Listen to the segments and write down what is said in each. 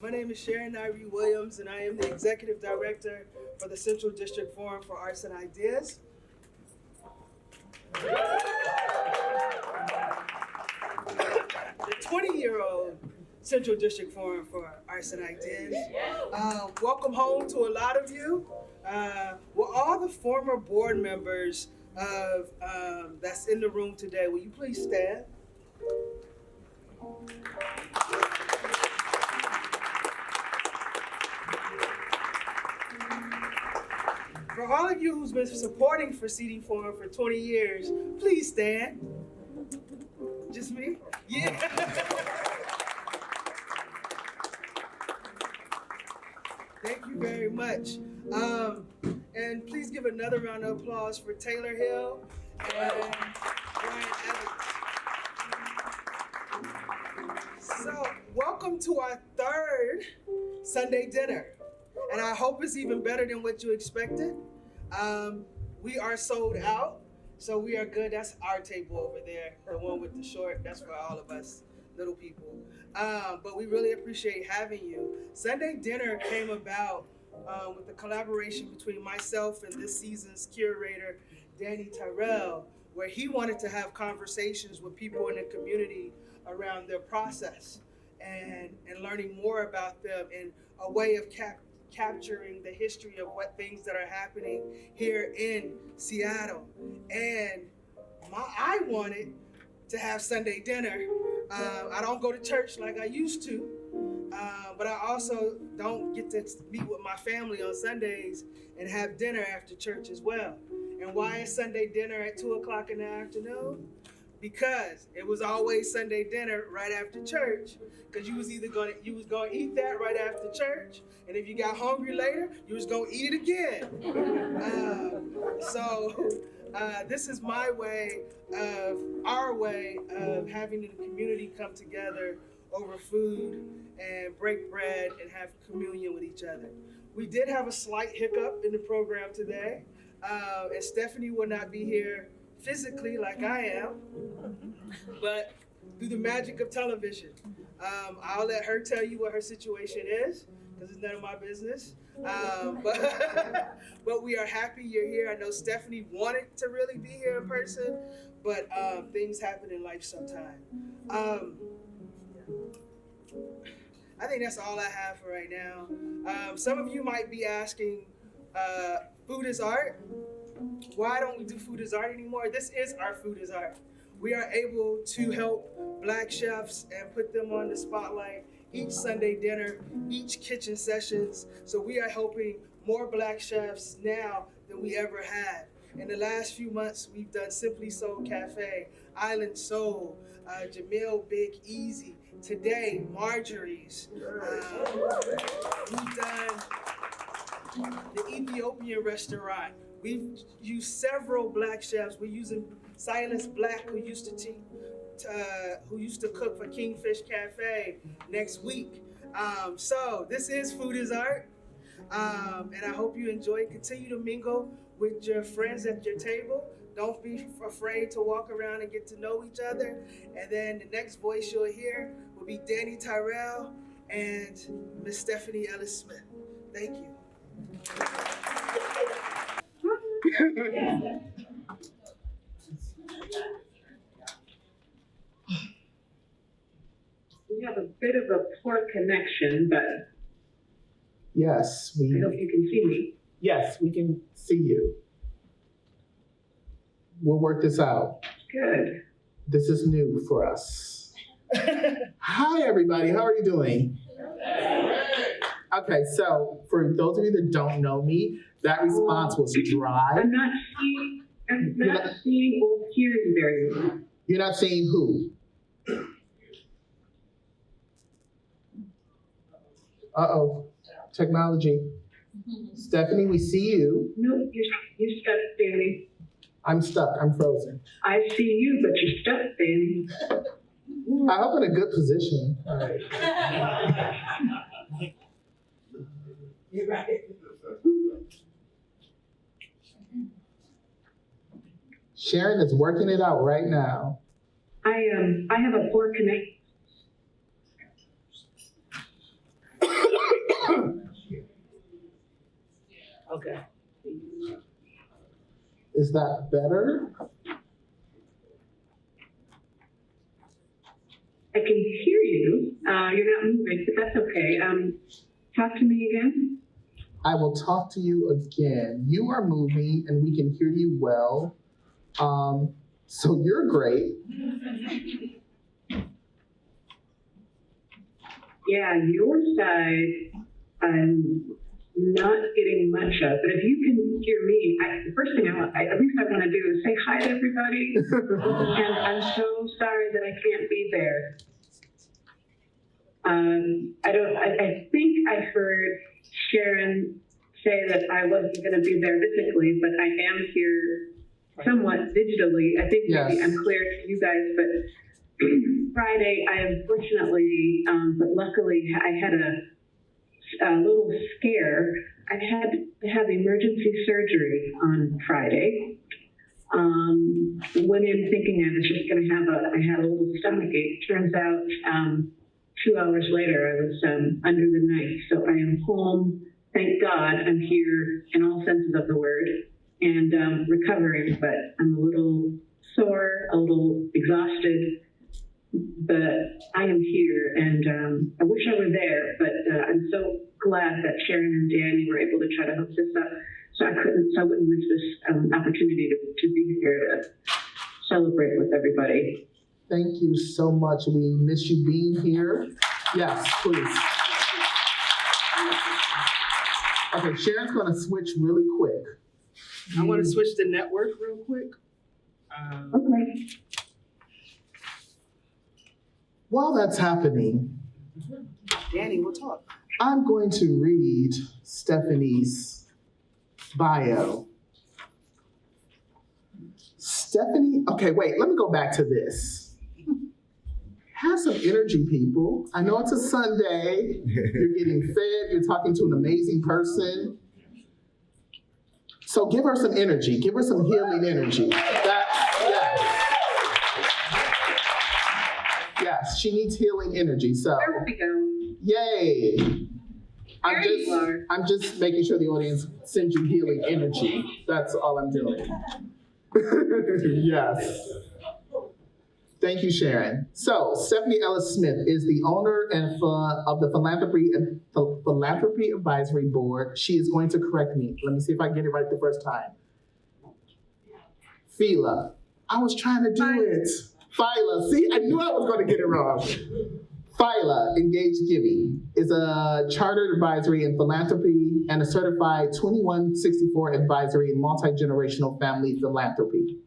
My name is Sharon Irie Williams, and I am the Executive Director for the Central District Forum for Arts and Ideas. The 20-year-old Central District Forum for Arts and Ideas. Welcome home to a lot of you. Well, all the former board members of that's in the room today, will you please stand? For all of you who's been supporting for CD Forum for 20 years, please stand. Just me? Yeah. Thank you very much. And please give another round of applause for Taylor Hill and Brian Evans. So, welcome to our third Sunday dinner. And I hope it's even better than what you expected. We are sold out, so we are good. That's our table over there, the one with the short. That's for all of us little people. But we really appreciate having you. Sunday dinner came about with the collaboration between myself and this season's curator, Danny Tyrell, where he wanted to have conversations with people in the community around their process and learning more about them in a way of capturing the history of what things that are happening here in Seattle. And I wanted to have Sunday dinner. I don't go to church like I used to, but I also don't get to meet with my family on Sundays and have dinner after church as well. And why is Sunday dinner at 2 o'clock in the afternoon? Because it was always Sunday dinner right after church, because you was gonna eat that right after church, and if you got hungry later, you was gonna eat it again. This is our way of having the community come together over food and break bread and have communion with each other. We did have a slight hiccup in the program today, and Stephanie will not be here physically like I am, but through the magic of television. I'll let her tell you what her situation is, because it's none of my business. But we are happy you're here. I know Stephanie wanted to really be here in person, but things happen in life sometime. I think that's all I have for right now. Some of you might be asking, food is art? Why don't we do food is art anymore? This is our food is art. We are able to help Black chefs and put them on the spotlight each Sunday dinner, each kitchen sessions. So we are helping more Black chefs now than we ever had. In the last few months, we've done Simply Soul Cafe, Island Soul, Jamil Big Easy, today, Marjorie's. We've done the Ethiopian restaurant. We've used several Black chefs. We're using Silas Black, who used to cook for Kingfish Cafe next week. So this is Food is Art, and I hope you enjoy it. Continue to mingle with your friends at your table. Don't be afraid to walk around and get to know each other. And then the next voice you'll hear will be Danny Tyrell and Miss Stephanie Ellis Smith. Thank you. We have a bit of a poor connection, but Yes, I hope you can see me. yes, we can see you. We'll work this out. Good. This is new for us. Hi, everybody. How are you doing? Okay, so for those of you that don't know me, that response was dry. I'm not seeing or hearing very well. You're not seeing who? Uh-oh, technology. Stephanie, we see you. No, you're stuck, Danny. I'm stuck. I'm frozen. I see you, but you're stuck, Danny. I hope in a good position. All right. You're right. Sharon is working it out right now. I have a poor connection. Is that better? I can hear you. You're not moving, but that's okay. Talk to me again. I will talk to you again. You are moving and we can hear you well. So you're great. Yeah, your side, I'm not getting much of, but if you can hear me, the first thing at least I want to do is say hi to everybody. And I'm so sorry that I can't be there. I think I heard Sharon say that I wasn't going to be there physically, but I am here somewhat digitally. I think maybe Yes. I'm clear to you guys, but Friday, I unfortunately, but luckily, I had a little scare. I had to have emergency surgery on Friday. Went in thinking I was just going to I had a little stomach ache. Turns out, 2 hours later, I was under the knife. So I am home. Thank God I'm here in all senses of the word and recovering, but I'm a little sore, a little exhausted. But I am here, and I wish I were there, but I'm so glad that Sharon and Danny were able to try to hook this up, so I wouldn't miss this opportunity to be here to celebrate with everybody. Thank you so much. We miss you being here. Yes, please. Okay, Sharon's gonna switch really quick. I want to switch the network real quick. Okay. While that's happening, Danny, we'll talk. I'm going to read Stephanie's bio. Stephanie, okay, wait, let me go back to this. Have some energy, people. I know it's a Sunday. You're getting fed. You're talking to an amazing person. So give her some energy. Give her some healing energy. Yes, she needs healing energy. So, There we go. yay. There you are. I'm just making sure the audience sends you healing energy. That's all I'm doing. Yes. Thank you, Sharon. So, Stephanie Ellis Smith is the owner of the Philanthropy Advisory Board. She is going to correct me. Let me see if I get it right the first time. Phila. I was trying to do it. Phila. See, I knew I was going to get it wrong. Phila Engaged Giving is a chartered advisory in philanthropy and a certified 2164 advisory in multi-generational family philanthropy.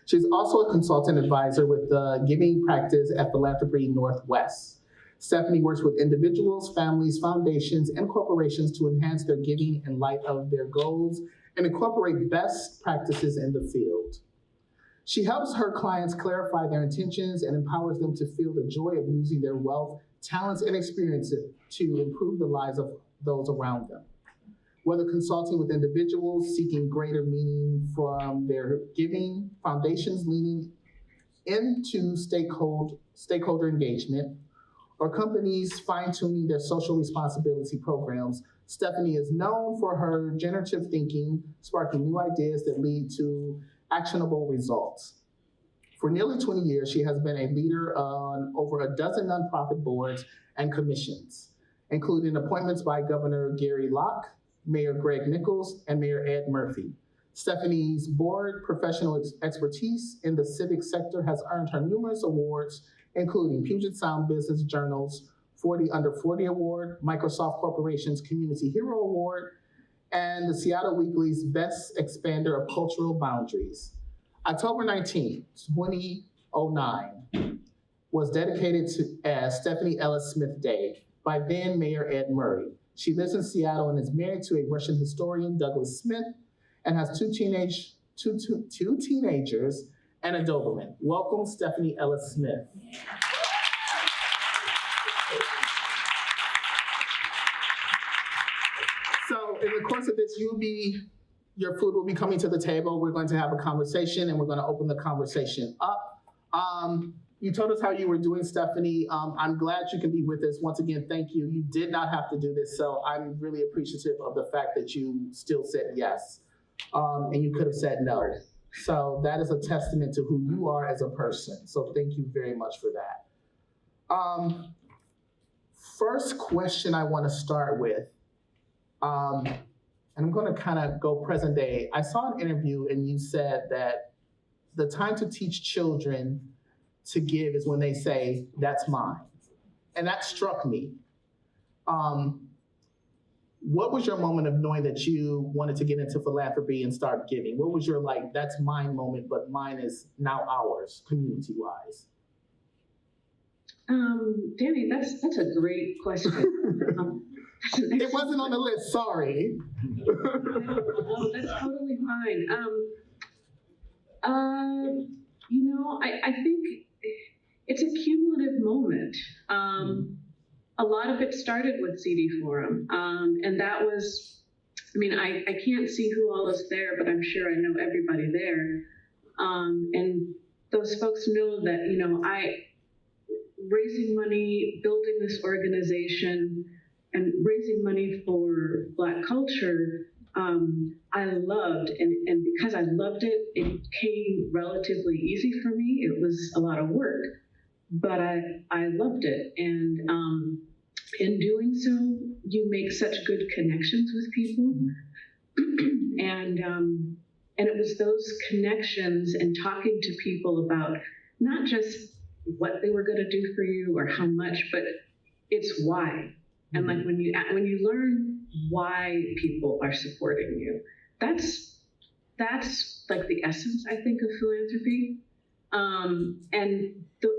She's also a consultant advisor with the giving practice at Philanthropy Northwest. Stephanie works with individuals, families, foundations, and corporations to enhance their giving in light of their goals and incorporate best practices in the field. She helps her clients clarify their intentions and empowers them to feel the joy of using their wealth, talents, and experiences to improve the lives of those around them. Whether consulting with individuals seeking greater meaning from their giving, foundations leaning into stakeholder engagement, or companies fine-tuning their social responsibility programs, Stephanie is known for her generative thinking, sparking new ideas that lead to actionable results. For nearly 20 years, she has been a leader on over a dozen nonprofit boards and commissions, including appointments by Governor Gary Locke, Mayor Greg Nichols, and Mayor Ed Murphy. Stephanie's board professional expertise in the civic sector has earned her numerous awards, including Puget Sound Business Journal's 40 Under 40 Award, Microsoft Corporation's Community Hero Award, and the Seattle Weekly's Best Expander of Cultural Boundaries. October 19, 2009 was dedicated as Stephanie Ellis Smith Day by then Mayor Ed Murray. She lives in Seattle and is married to a Russian historian, Douglas Smith, and has two teenagers and a Doberman. Welcome, Stephanie Ellis Smith. So in the course of this, your food will be coming to the table. We're going to have a conversation and we're going to open the conversation up. You told us how you were doing, Stephanie. I'm glad you can be with us. Once again, thank you. You did not have to do this, so I'm really appreciative of the fact that you still said yes, and you could have said no. So that is a testament to who you are as a person. So thank you very much for that. First question I want to start with, and I'm going to kind of go present day. I saw an interview and you said that the time to teach children to give is when they say, that's mine. And that struck me. What was your moment of knowing that you wanted to get into philanthropy and start giving? What was your like, that's mine moment, but mine is now ours, community-wise? Danny, that's a great question. It wasn't on the list, sorry. Oh, that's totally fine. I think it's a cumulative moment. A lot of it started with CD Forum, and that was, I can't see who all is there, but I'm sure I know everybody there. And those folks know that, I raising money, building this organization, and raising money for Black culture, I loved, and because I loved it, it came relatively easy for me. It was a lot of work, but I loved it, and in doing so, you make such good connections with people, and it was those connections and talking to people about not just what they were going to do for you or how much, but it's why. And like when you learn why people are supporting you, that's like the essence, I think, of philanthropy.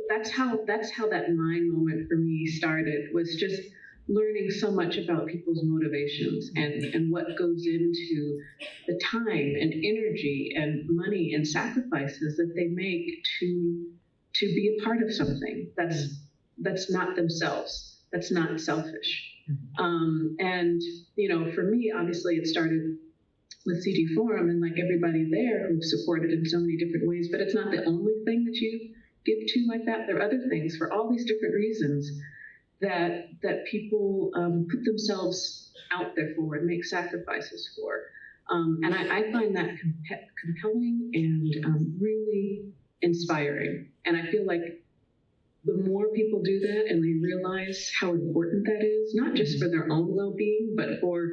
That's how that mind moment for me started, was just learning so much about people's motivations and what goes into the time and energy and money and sacrifices that they make to be a part of something that's not themselves, that's not selfish. For me, obviously it started with CD Forum and like everybody there who've supported in so many different ways, but it's not the only thing that you give to like that. There are other things for all these different reasons that people put themselves out there for and make sacrifices for. And I find that compelling and really inspiring. And I feel like the more people do that and they realize how important that is, not just for their own well-being, but for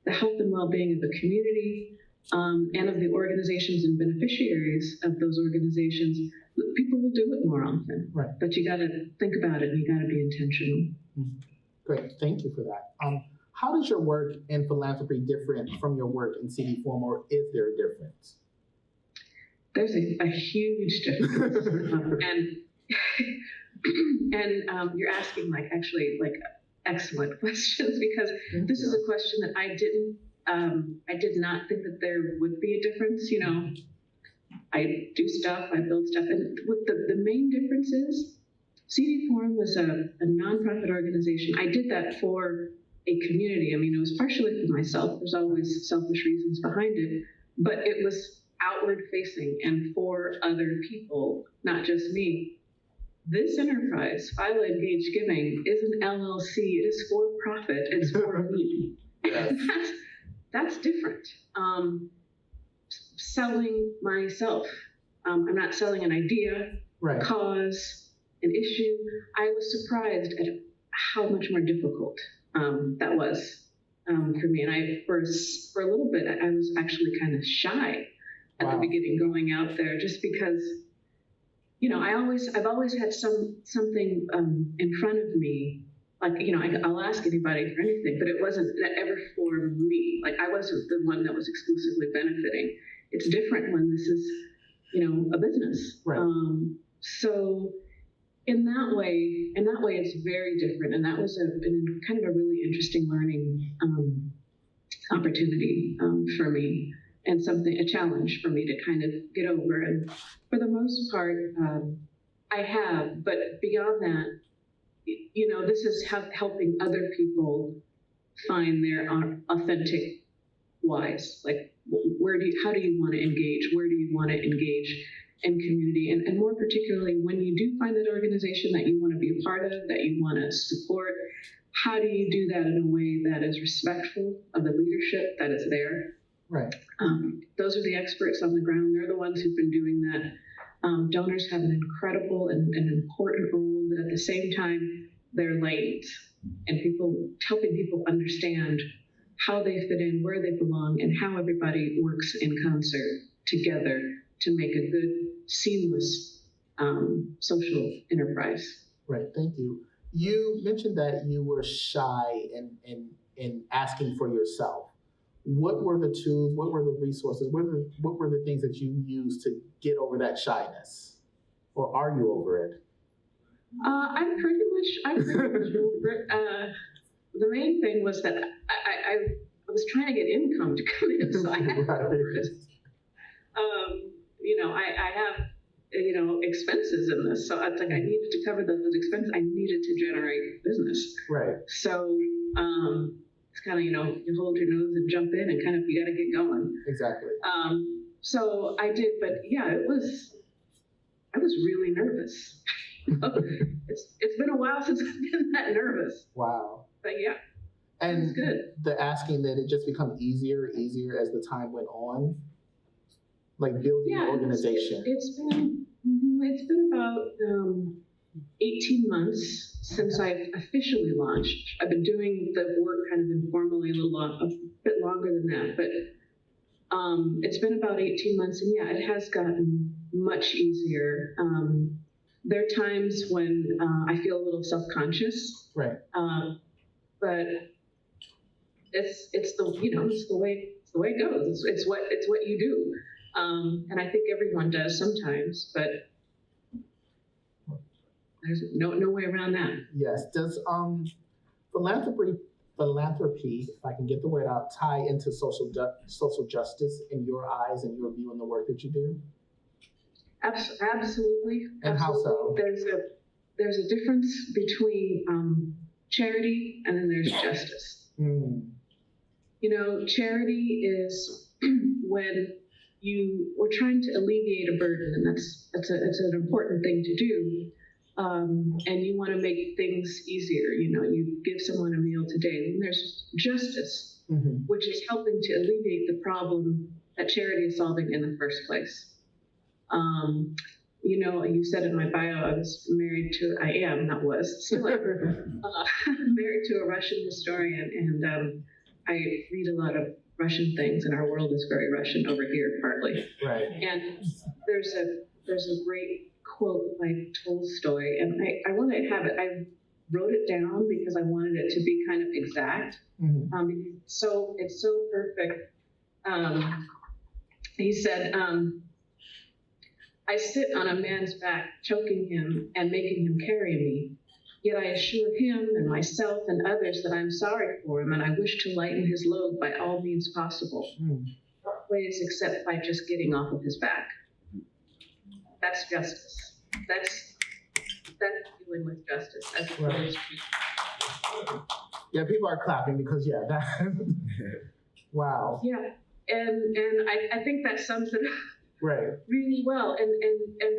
the health and well-being of the community and of the organizations and beneficiaries of those organizations, people will do it more often. Right. But you got to think about it and you got to be intentional. Great, thank you for that. How does your work in philanthropy different from your work in CD Forum, or is there a difference? There's a huge difference. And you're asking actually excellent questions, because this is a question that I did not think that there would be a difference. I do stuff, I build stuff, and what the main difference is, CD Forum was a nonprofit organization. I did that for a community. It was partially for myself. There's always selfish reasons behind it, but it was outward facing and for other people, not just me. This enterprise, Phyla Engaged Giving, is an LLC. It is for profit. It's for me. Yes. That's different. Selling myself. I'm not selling an idea, right, a cause, an issue. I was surprised at how much more difficult that was for me. And for a little bit, I was actually kind of shy at the beginning going out there, just because I've always had something in front of me. I'll ask anybody for anything, but it wasn't ever for me. I wasn't the one that was exclusively benefiting. It's different when this is, a business. Right. So in that way, it's very different. And that was kind of a really interesting learning opportunity for me, and a challenge for me to kind of get over. And for the most part, I have, but beyond that, this is helping other people find their authentic whys. How do you want to engage? Where do you want to engage? and community, and more particularly when you do find that organization that you want to be a part of, that you want to support, how do you do that in a way that is respectful of the leadership that is there? Right. Those are the experts on the ground. They're the ones who've been doing that. Donors have an incredible and an important role, but at the same time, they're lanes and helping people understand how they fit in, where they belong, and how everybody works in concert together to make a good, seamless social enterprise. Right. Thank you. You mentioned that you were shy in asking for yourself. What were the tools? What were the resources? What were the things that you used to get over that shyness? Or are you over it? I'm pretty much over it. The main thing was that I was trying to get income to come in, so I had to go over it. I have, expenses in this, so it's like I needed to cover those expenses. I needed to generate business. Right. So it's kind of, you hold your nose and jump in and kind of, you got to get going. Exactly. So I did, but yeah, I was really nervous. It's been a while since I've been that nervous. Wow. But yeah, and it's good. The asking, that it just become easier as the time went on, like building an organization. It's been about 18 months since I've officially launched. I've been doing the work kind of informally a bit longer than that, but it's been about 18 months, and yeah, it has gotten much easier. There are times when I feel a little self-conscious, right? But it's the way it goes. It's what you do, and I think everyone does sometimes, but there's no way around that. Yes. Does philanthropy, if I can get the word out, tie into social justice in your eyes and your view in the work that you do? Absolutely. And how so? There's a difference between charity and then there's justice. Mm. Charity is when we're trying to alleviate a burden, and it's an important thing to do. And you want to make things easier. You give someone a meal today. Then there's justice, mm-hmm. which is helping to alleviate the problem that charity is solving in the first place. You said in my bio, I still am, married to a Russian historian, and I read a lot of Russian things, and our world is very Russian over here, partly. Right. And there's a great quote by Tolstoy, and I want to have it. I wrote it down because I wanted it to be kind of exact. Mm-hmm. So it's so perfect. He said, I sit on a man's back, choking him and making him carry me. Yet I assure him and myself and others that I'm sorry for him, and I wish to lighten his load by all means possible. What ways except by just getting off of his back? That's justice. That's dealing with justice. That's right. Yeah, people are clapping because that. Wow. Yeah, and I think that sums it up. Right. Really well, and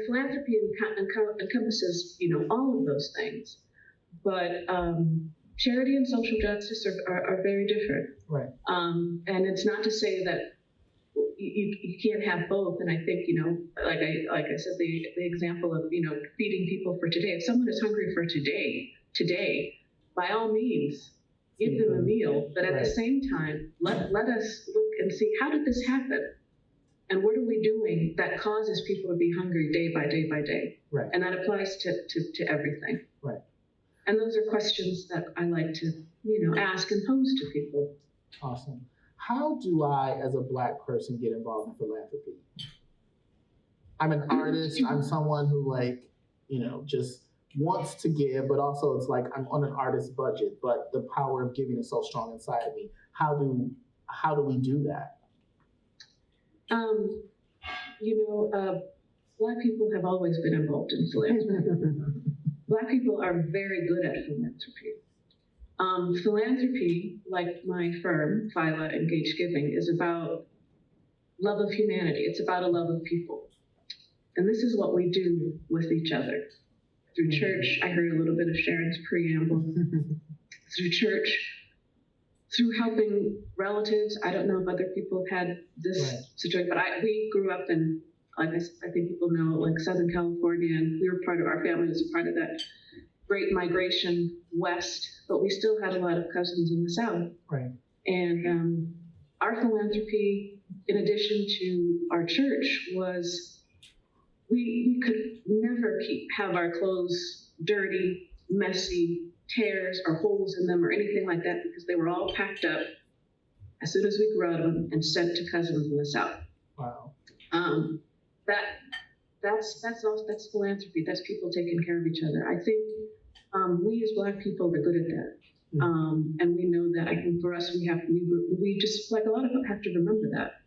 philanthropy encompasses all of those things, but charity and social justice are very different. Right. And it's not to say that you can't have both. And I think like I said, the example of feeding people for today. If someone is hungry for today, by all means, give them a meal. But at the same time, let us look and see, how did this happen? And what are we doing that causes people to be hungry day by day by day? Right. And that applies to everything. Right. And those are questions that I like to, ask and pose to people. Awesome. How do I, as a Black person, get involved in philanthropy? I'm an artist. I'm someone who just wants to give, but also it's like I'm on an artist budget, but the power of giving is so strong inside of me. How do we do that? Black people have always been involved in philanthropy. Black people are very good at philanthropy. Philanthropy, like my firm, Phyla Engaged Giving, is about love of humanity. It's about a love of people. And this is what we do with each other. Through church, I heard a little bit of Sharon's preamble. Through church, through helping relatives. I don't know if other people have had this situation, but we grew up in, like I think people know, like Southern California, and we were our family was a part of that great migration west, but we still had a lot of cousins in the South. Right. And our philanthropy, in addition to our church, was we could never have our clothes dirty, messy, tears or holes in them or anything like that, because they were all packed up as soon as we grew out of them and sent to cousins in the South. Wow. That's philanthropy. That's people taking care of each other. I think we as Black people are good at that. And we know that. I think for us, we just, like a lot of people, have to remember that.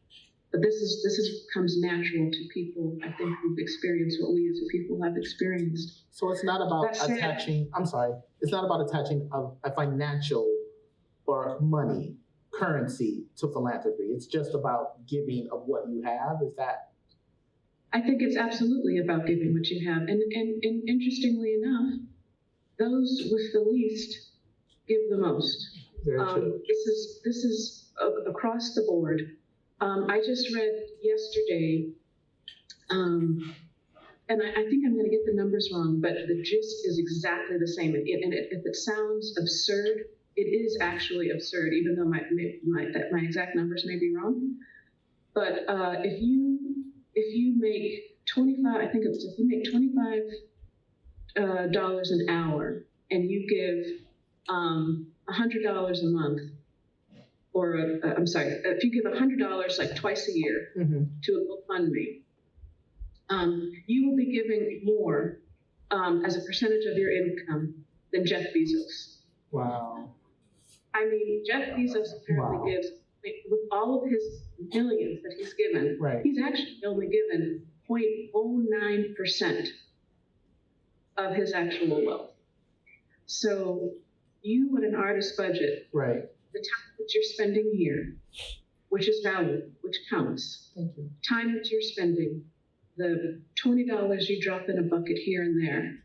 But this comes natural to people, I think, who've experienced what we as a people have experienced. So it's not about it's not about attaching a financial or money, currency to philanthropy. It's just about giving of what you have. Is that? I think it's absolutely about giving what you have. And interestingly enough, those with the least give the most. Very true. This is across the board. I just read yesterday, and I think I'm going to get the numbers wrong, but the gist is exactly the same. And if it sounds absurd, it is actually absurd, even though my exact numbers may be wrong. But if you make if you make $25 an hour and you give $100 a month, or if you give $100 like twice a year to a GoFundMe, you will be giving more as a percentage of your income than Jeff Bezos. Wow. I mean, Jeff Bezos apparently gives, with all of his millions that he's given, he's actually only given 0.09% of his actual wealth. So you, with an artist budget, the time that you're spending here, which is valuable, which counts, time that you're spending, the $20 you drop in a bucket here and there,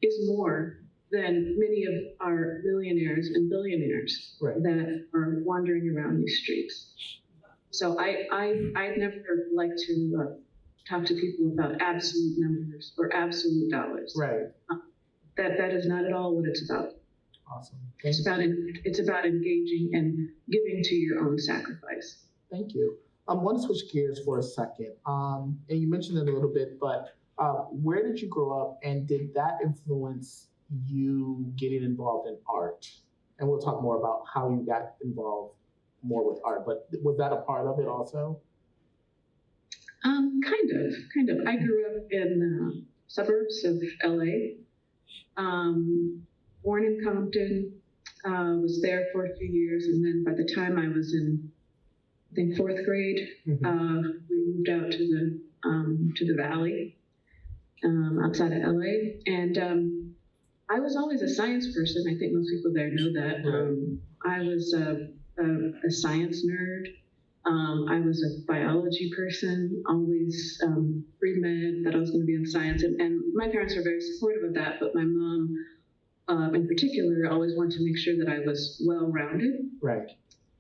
is more than many of our millionaires and billionaires that are wandering around these streets. So I'd never like to talk to people about absolute numbers or absolute dollars. That is not at all what it's about. Awesome. It's about engaging and giving to your own sacrifice. Thank you. I want to switch gears for a second. And you mentioned it a little bit, but where did you grow up, and did that influence you getting involved in art? And we'll talk more about how you got involved more with art, but was that a part of it also? Kind of. I grew up in the suburbs of LA, born in Compton, was there for a few years, and then by the time I was in, I think, 4th grade, we moved out to the valley outside of LA, and I was always a science person. I think most people there know that. I was a science nerd. I was a biology person, always pre-med, that I was going to be in science. And my parents were very supportive of that, but my mom, in particular, always wanted to make sure that I was well-rounded.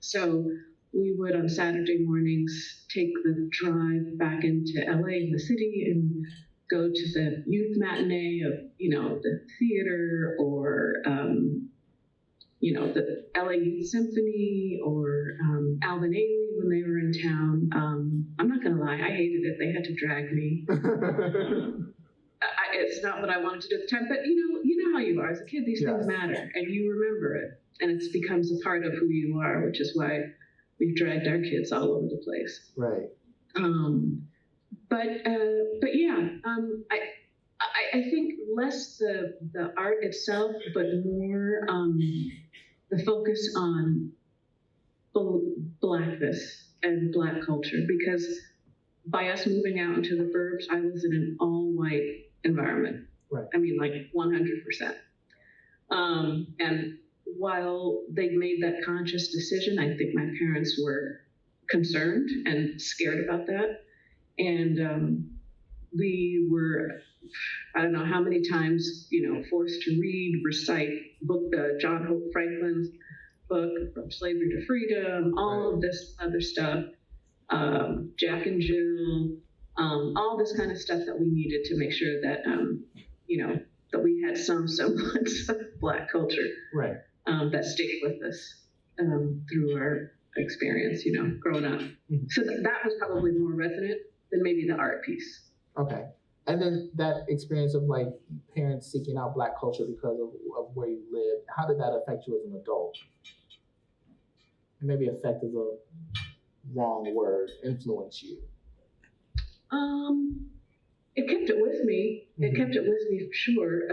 So we would, on Saturday mornings, take the drive back into LA, in the city, and go to the youth matinee of, the theater, or, the LA Youth Symphony, or Alvin Ailey when they were in town. I'm not going to lie, I hated it. They had to drag me. It's not what I wanted to do at the time, but you know how you are as a kid. These things matter, and you remember it, and it becomes a part of who you are, which is why we've dragged our kids all over the place. But yeah, I think less the art itself, but more the focus on Blackness and Black culture, because by us moving out into the burbs, I was in an all-white environment. I mean, like 100%. And while they made that conscious decision, I think my parents were concerned and scared about that. And we were, I don't know how many times, forced to read, recite John Hope Franklin's book, From Slavery to Freedom, all of this other stuff, Jack and Jill, all this kind of stuff that we needed to make sure that, that we had some semblance of Black culture Right. that stayed with us through our experience, growing up. Mm-hmm. So that was probably more resonant than maybe the art piece. Okay. And then that experience of like parents seeking out Black culture because of where you live, how did that affect you as an adult? And maybe affect is a wrong word, influence you. It kept it with me. Mm-hmm. It kept it with me for sure.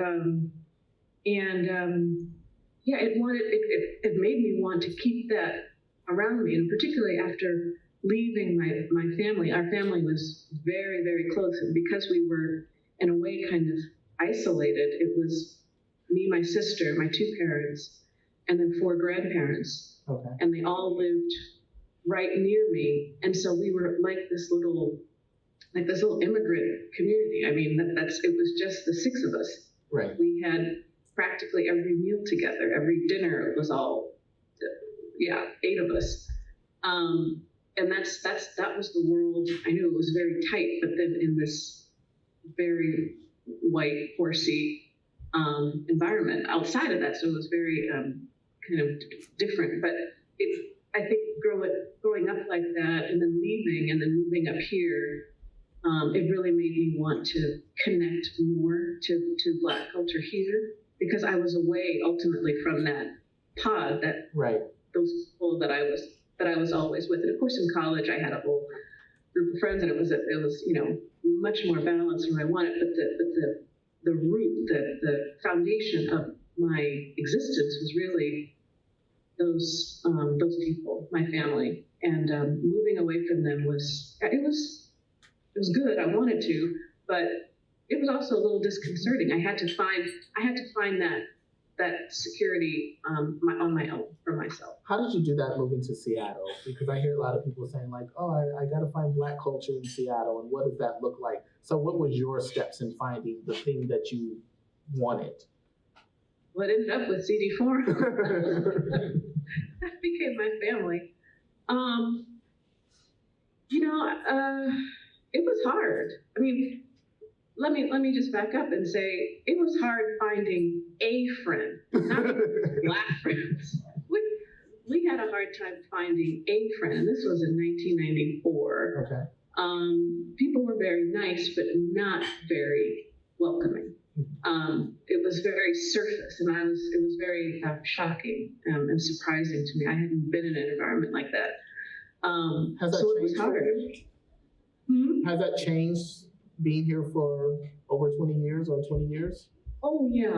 It made me want to keep that around me, and particularly after leaving my family. Our family was very, very close, and because we were in a way kind of isolated, it was me, my sister, my two parents, and then 4 grandparents. Okay. And they all lived right near me, and so we were like this little immigrant community. I mean, it was just the 6 of us. Right. We had practically every meal together, every dinner was all, 8 of us. And that was the world. I knew it was very tight, but then in this very white, horsey environment outside of that, so it was very kind of different. But I think growing up like that, and then leaving, and then moving up here, it really made me want to connect more to Black culture here, because I was away ultimately from that pod, that right. those people that I was always with. And of course, in college, I had a whole group of friends, and it was much more balanced than I wanted. But the root, the foundation of my existence was really those people, my family, and moving away from them was good. I wanted to, but it was also a little disconcerting. I had to find that security on my own for myself. How did you do that moving to Seattle? Because I hear a lot of people saying like, oh, I got to find Black culture in Seattle, and what does that look like? So what was your steps in finding the thing that you wanted? Well, it ended up with CD Forum. That became my family. It was hard. I mean, let me just back up and say it was hard finding a friend, not Black friends. We had a hard time finding a friend, and this was in 1994. Okay. People were very nice, but not very welcoming. It was very surface, and it was very shocking and surprising to me. I hadn't been in an environment like that. Has that so changed? It was hard. Has that changed being here for over 20 years or 20 years? Oh yeah.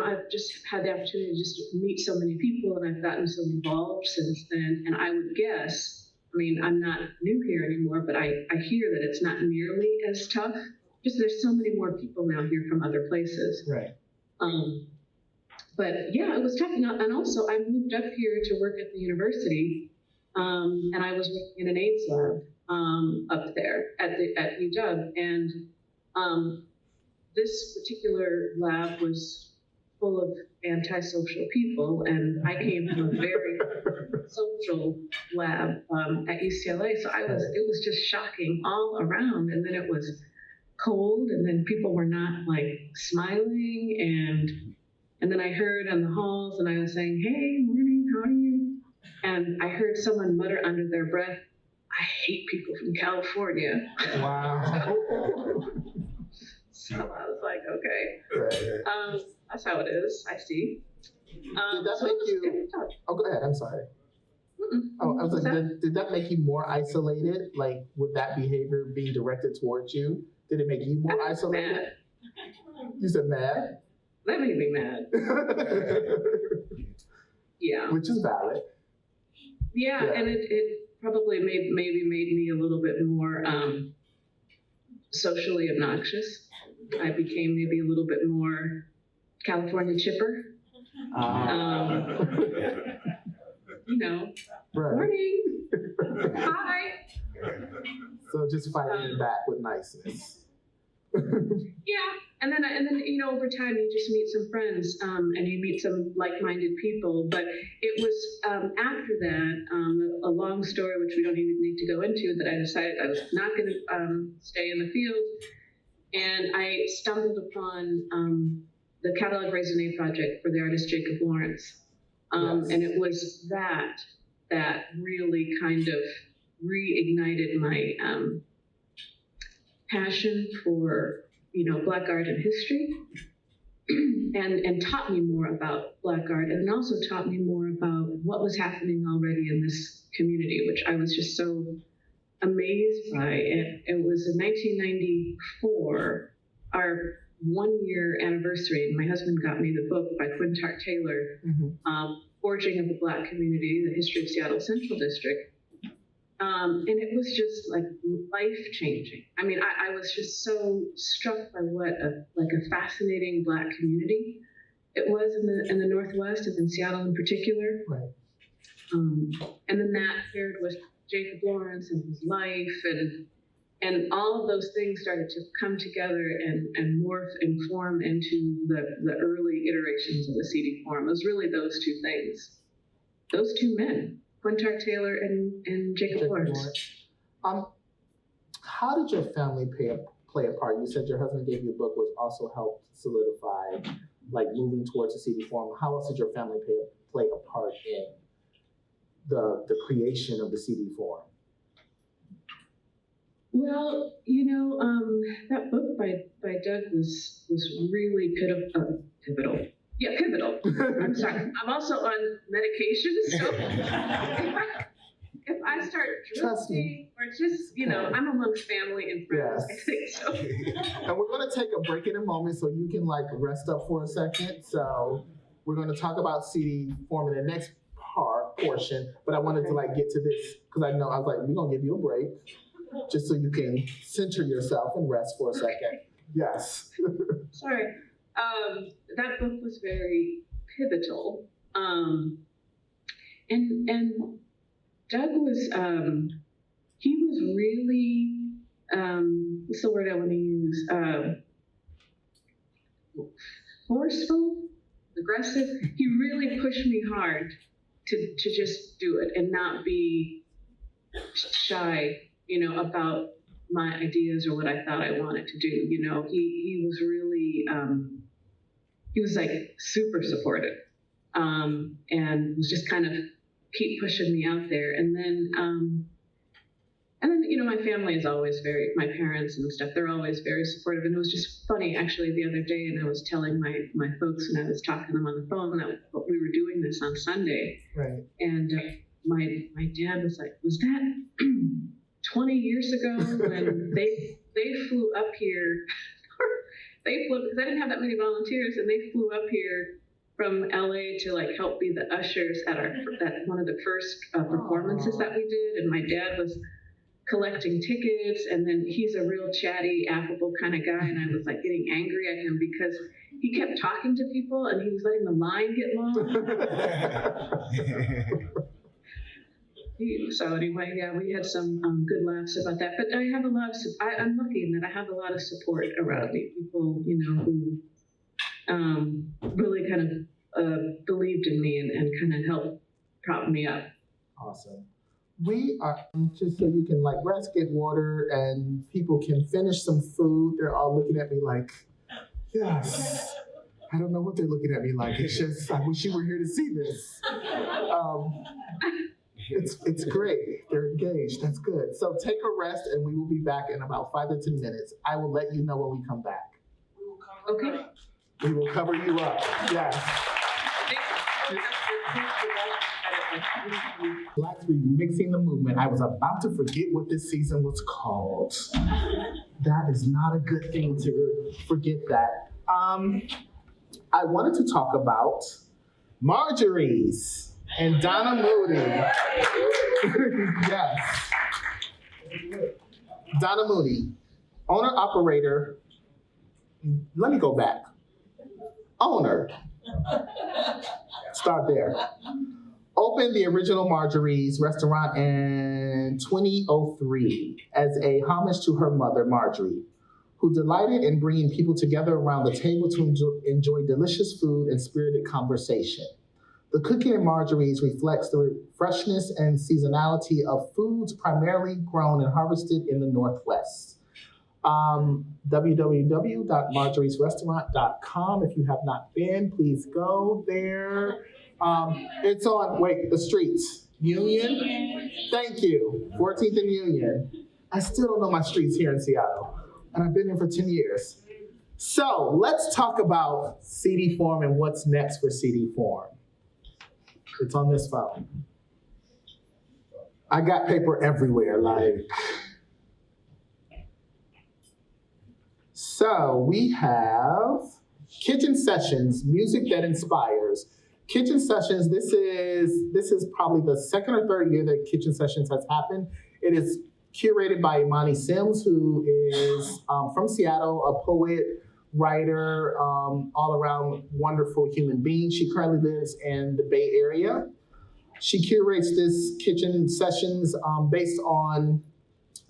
I've just had the opportunity to just meet so many people, and I've gotten so involved since then. And I would guess, I'm not new here anymore, but I hear that it's not nearly as tough. Just there's so many more people now here from other places. Right. But yeah, it was tough. And also I moved up here to work at the university, and I was working in an AIDS lab up there at UW, and this particular lab was full of antisocial people, and I came from a very social lab at UCLA, so it was just shocking all around. And then it was cold, and then people were not like smiling, and then I heard in the halls, and I was saying, "Hey, morning, how are you?" And I heard someone mutter under their breath, "I hate people from California." Wow. So I was like, okay. Right. That's how it is, I see. Did that make you... Oh, go ahead, I'm sorry. Oh, I was like, did that make you more isolated? Like, with that behavior being directed towards you? Did it make you more isolated? Mad. You said mad? That made me mad. Yeah. Which is valid. Yeah, and it probably made me a little bit more socially obnoxious. I became maybe a little bit more California chipper. Right. Morning. Hi. So just fighting it back with niceness. Yeah, and then over time you just meet some friends, and you meet some like-minded people. But it was after that, a long story which we don't even need to go into, that I decided I was not going to stay in the field, and I stumbled upon the Catalog Raisonné project for the artist Jacob Lawrence, and it was that really kind of reignited my passion for Black art and history, and taught me more about Black art, and also taught me more about what was happening already in this community, which I was just so amazed by. It was in 1994, our 1-year anniversary, and my husband got me the book by Quintard Taylor, Forging of the Black Community, The History of Seattle Central District. And it was just like life-changing. I mean, I was just so struck by what a fascinating Black community it was in the Northwest, and in Seattle in particular. Right. And then that paired with Jacob Lawrence and his life, and all of those things started to come together and morph and form into the early iterations of the CD Forum. It was really those two things, those two men, Quintard Taylor and Jacob Lawrence. How did your family play a part? You said your husband gave you a book, which also helped solidify, moving towards the CD Forum. How else did your family play a part in the creation of the CD Forum? Well, that book by Doug was really pivotal. Yeah, pivotal. I'm sorry. I'm also on medication, so if I start drifting or just, I'm amongst family and friends, yes. I think so. And we're going to take a break in a moment so you can rest up for a second. So we're going to talk about CD Forum in the next portion, but I wanted to get to this because I was we're going to give you a break just so you can center yourself and rest for a second. Yes. Sorry. That book was very pivotal. And Doug was, he was really, what's the word I want to use? Forceful, aggressive. He really pushed me hard to just do it and not be shy, about my ideas or what I thought I wanted to do. He was really, he was super supportive, and was just kind of keep pushing me out there. And then, my family is always my parents and stuff, they're always very supportive. And it was just funny, actually, the other day, and I was telling my folks, and I was talking to them on the phone, that we were doing this on Sunday. Right. And my dad was like, was that 20 years ago when they flew up here? They flew, because I didn't have that many volunteers, and they flew up here from LA to help be the ushers at one of the first performances that we did. And my dad was collecting tickets, and then he's a real chatty, affable kind of guy, and I was getting angry at him because he kept talking to people and he was letting the line get long. So anyway, yeah, we had some good laughs about that. But I have a lot of, I'm lucky in that I have a lot of support around me. People, who really kind of believed in me and kind of helped prop me up. Awesome. We are, just so you can rest, get water, and people can finish some food. They're all looking at me yes. I don't know what they're looking at me like. It's just, I wish you were here to see this. It's great. They're engaged. That's good. So take a rest, and we will be back in about 5 to 10 minutes. I will let you know when we come back. Okay. We will cover you up. Yes. Blacks Remixing the Movement. I was about to forget what this season was called. That is not a good thing to forget that. I wanted to talk about Marjorie's and Donna Moody. Yes. Donna Moody, owner, operator. Let me go back. Owner. Start there. opened the original Marjorie's restaurant in 2003 as a homage to her mother, Marjorie, who delighted in bringing people together around the table to enjoy delicious food and spirited conversation. The cooking at Marjorie's reflects the freshness and seasonality of foods primarily grown and harvested in the Northwest. www.marjoriesrestaurant.com. If you have not been, please go there. It's on, the streets. Union? Thank you. 14th and Union. I still don't know my streets here in Seattle, and I've been here for 10 years. So let's talk about CD Forum and what's next for CD Forum. It's on this phone. I got paper everywhere, So we have Kitchen Sessions, music that inspires. Kitchen Sessions, this is probably the second or third year that Kitchen Sessions has happened. It is curated by Imani Sims, who is from Seattle, a poet, writer, all around wonderful human being. She currently lives in the Bay Area. She curates this Kitchen Sessions based on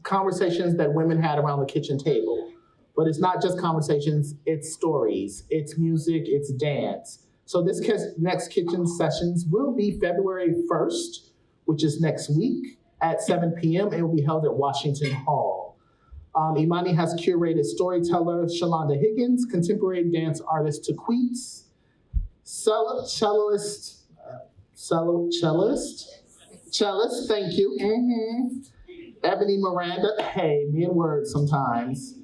conversations that women had around the kitchen table. But it's not just conversations, it's stories, it's music, it's dance. So this next Kitchen Sessions will be February 1st, which is next week at 7 p.m. It will be held at Washington Hall. Imani has curated storyteller Shalonda Higgins, contemporary dance artist Taqueets, cellist, thank you, Ebony Miranda, hey, me and words sometimes,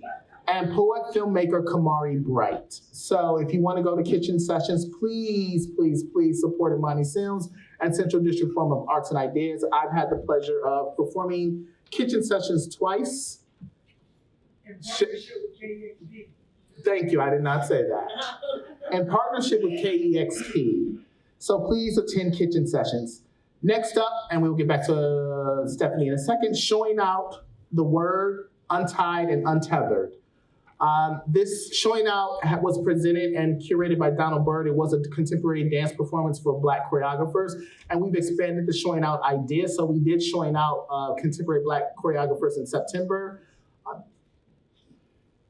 and poet filmmaker Kamari Bright. So if you want to go to Kitchen Sessions, please, please, please support Imani Sims and Central District Forum of Arts and Ideas. I've had the pleasure of performing Kitchen Sessions twice. Thank you, I did not say that. In partnership with KEXP. So please attend Kitchen Sessions. Next up, and we'll get back to Stephanie in a second, showing out the word Untied and Untethered. This showing out was presented and curated by Donald Byrd. It was a contemporary dance performance for Black choreographers, and we've expanded the showing out idea. So we did showing out contemporary Black choreographers in September.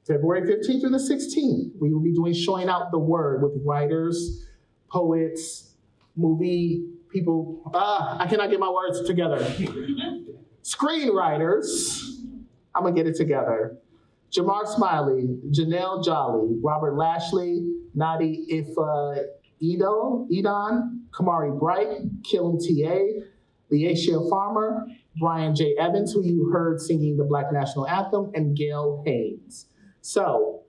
February 15th through the 16th, we will be doing showing out the word with writers, poets, movie people. I cannot get my words together. Screenwriters. I'm gonna get it together. Jamar Smiley, Janelle Jolly, Robert Lashley, Nadi Edon, Kamari Bright, Killam T.A., Leacia Farmer, Brian J. Evans, who you heard singing the Black National Anthem, and Gail Haynes. So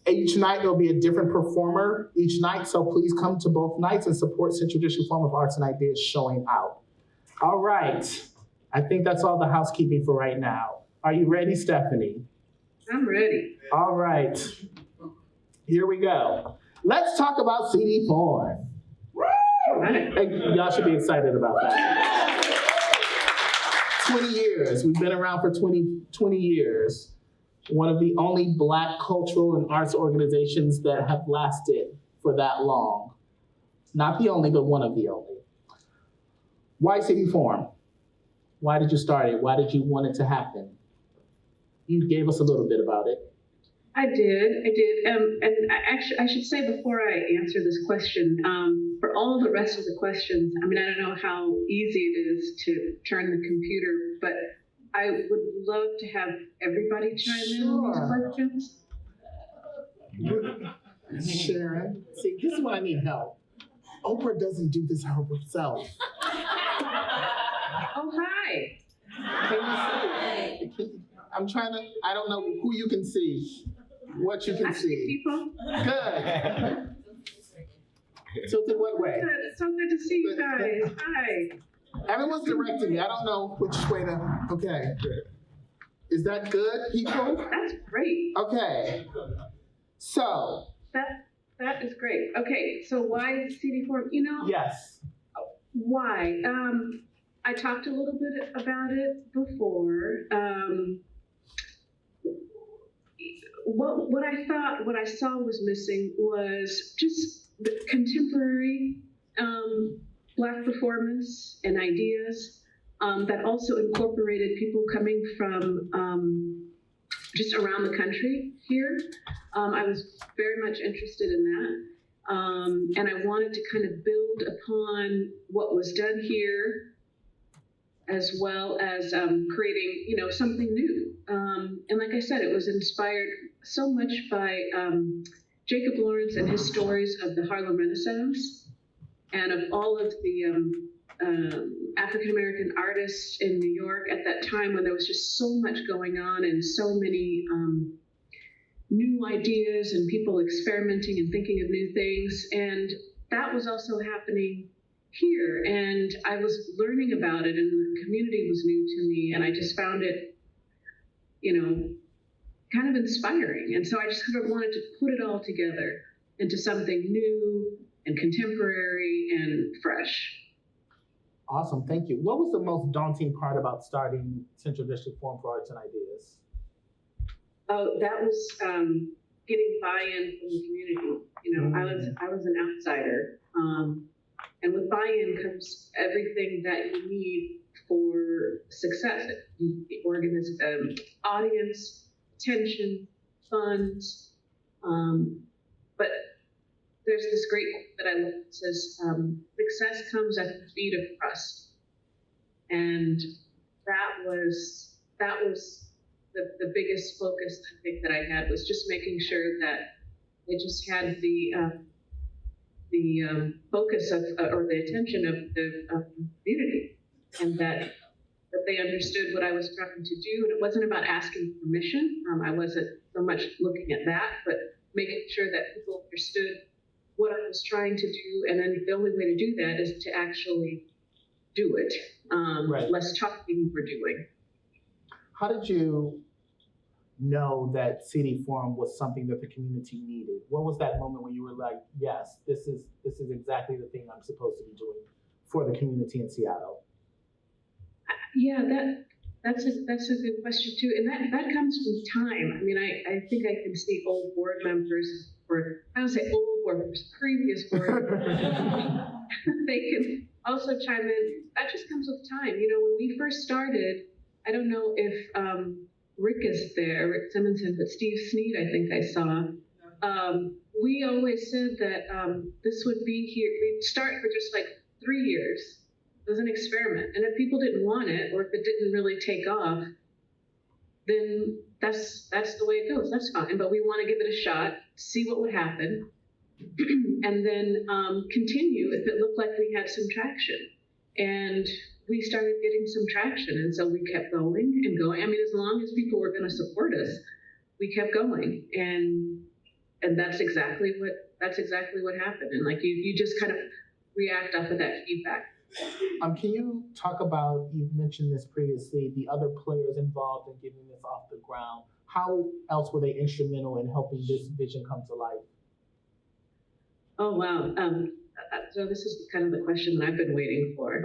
each night there'll be a different performer each night, so please come to both nights and support Central District Forum of Arts and Ideas showing out. All right, I think that's all the housekeeping for right now. Are you ready, Stephanie? I'm ready. All right, here we go. Let's talk about CD Forum. Hey, y'all should be excited about that. 20 years, we've been around for 20 years. One of the only Black cultural and arts organizations that have lasted for that long. Not the only, but one of the only. Why CD Forum? Why did you start it? Why did you want it to happen? You gave us a little bit about it. I did. And I should say before I answer this question, for all the rest of the questions, I mean, I don't know how easy it is to turn the computer, but I would love to have everybody chime in on these questions. Sharon, see, this is when I need help. Oprah doesn't do this herself. Oh, hi. Can you see? I'm trying to, I don't know who you can see, what you can see. People. Good. Tilted what way? Good. It's so good to see you guys. Hi. Everyone's directing me. I don't know which way to, okay. Is that good, people? That's great. Okay. So. That is great. Okay, so why CD Forum? You know? Yes. Why? I talked a little bit about it before. What I saw was missing was just the contemporary Black performance and ideas that also incorporated people coming from just around the country here. I was very much interested in that. And I wanted to kind of build upon what was done here, as well as creating, something new. And like I said, it was inspired so much by Jacob Lawrence and his stories of the Harlem Renaissance and of all of the African-American artists in New York at that time, when there was just so much going on and so many new ideas and people experimenting and thinking of new things. And that was also happening here. And I was learning about it, and the community was new to me, and I just found it, kind of inspiring. And so I just kind of wanted to put it all together into something new and contemporary and fresh. Awesome, thank you. What was the most daunting part about starting Central District Forum for Arts and Ideas? Oh, that was getting buy-in from the community. I was an outsider, and with buy-in comes everything that you need for success. Audience, attention, funds, but there's this great quote that I love that says, success comes at the feet of trust. And that was the biggest focus I think that I had, was just making sure that I just had the focus of, or the attention of the community, and that they understood what I was trying to do. And it wasn't about asking permission. I wasn't so much looking at that, but making sure that people understood what I was trying to do. And then the only way to do that is to actually do it. Right. Less talking we're doing. How did you know that CD Forum was something that the community needed? What was that moment when you were like, yes, this is exactly the thing I'm supposed to be doing for the community in Seattle? Yeah, that's a good question too, and that comes from time. I mean, I think I can see old board members, or I don't say old board members, previous board members. They can also chime in. That just comes with time. When we first started, I don't know if Rick is there, Rick Simonson, but Steve Sneed, I think I saw. We always said that this would be here. We'd start for just like 3 years. It was an experiment. And if people didn't want it, or if it didn't really take off, then that's the way it goes. That's fine. But we want to give it a shot, see what would happen, and then continue if it looked like we had some traction. And we started getting some traction, and so we kept going and going. I mean, as long as people were going to support us, we kept going, and that's exactly what happened. And like you just kind of react off of that feedback. Can you talk about, you've mentioned this previously, the other players involved in getting this off the ground? How else were they instrumental in helping this vision come to life? Oh, wow. So this is kind of the question that I've been waiting for.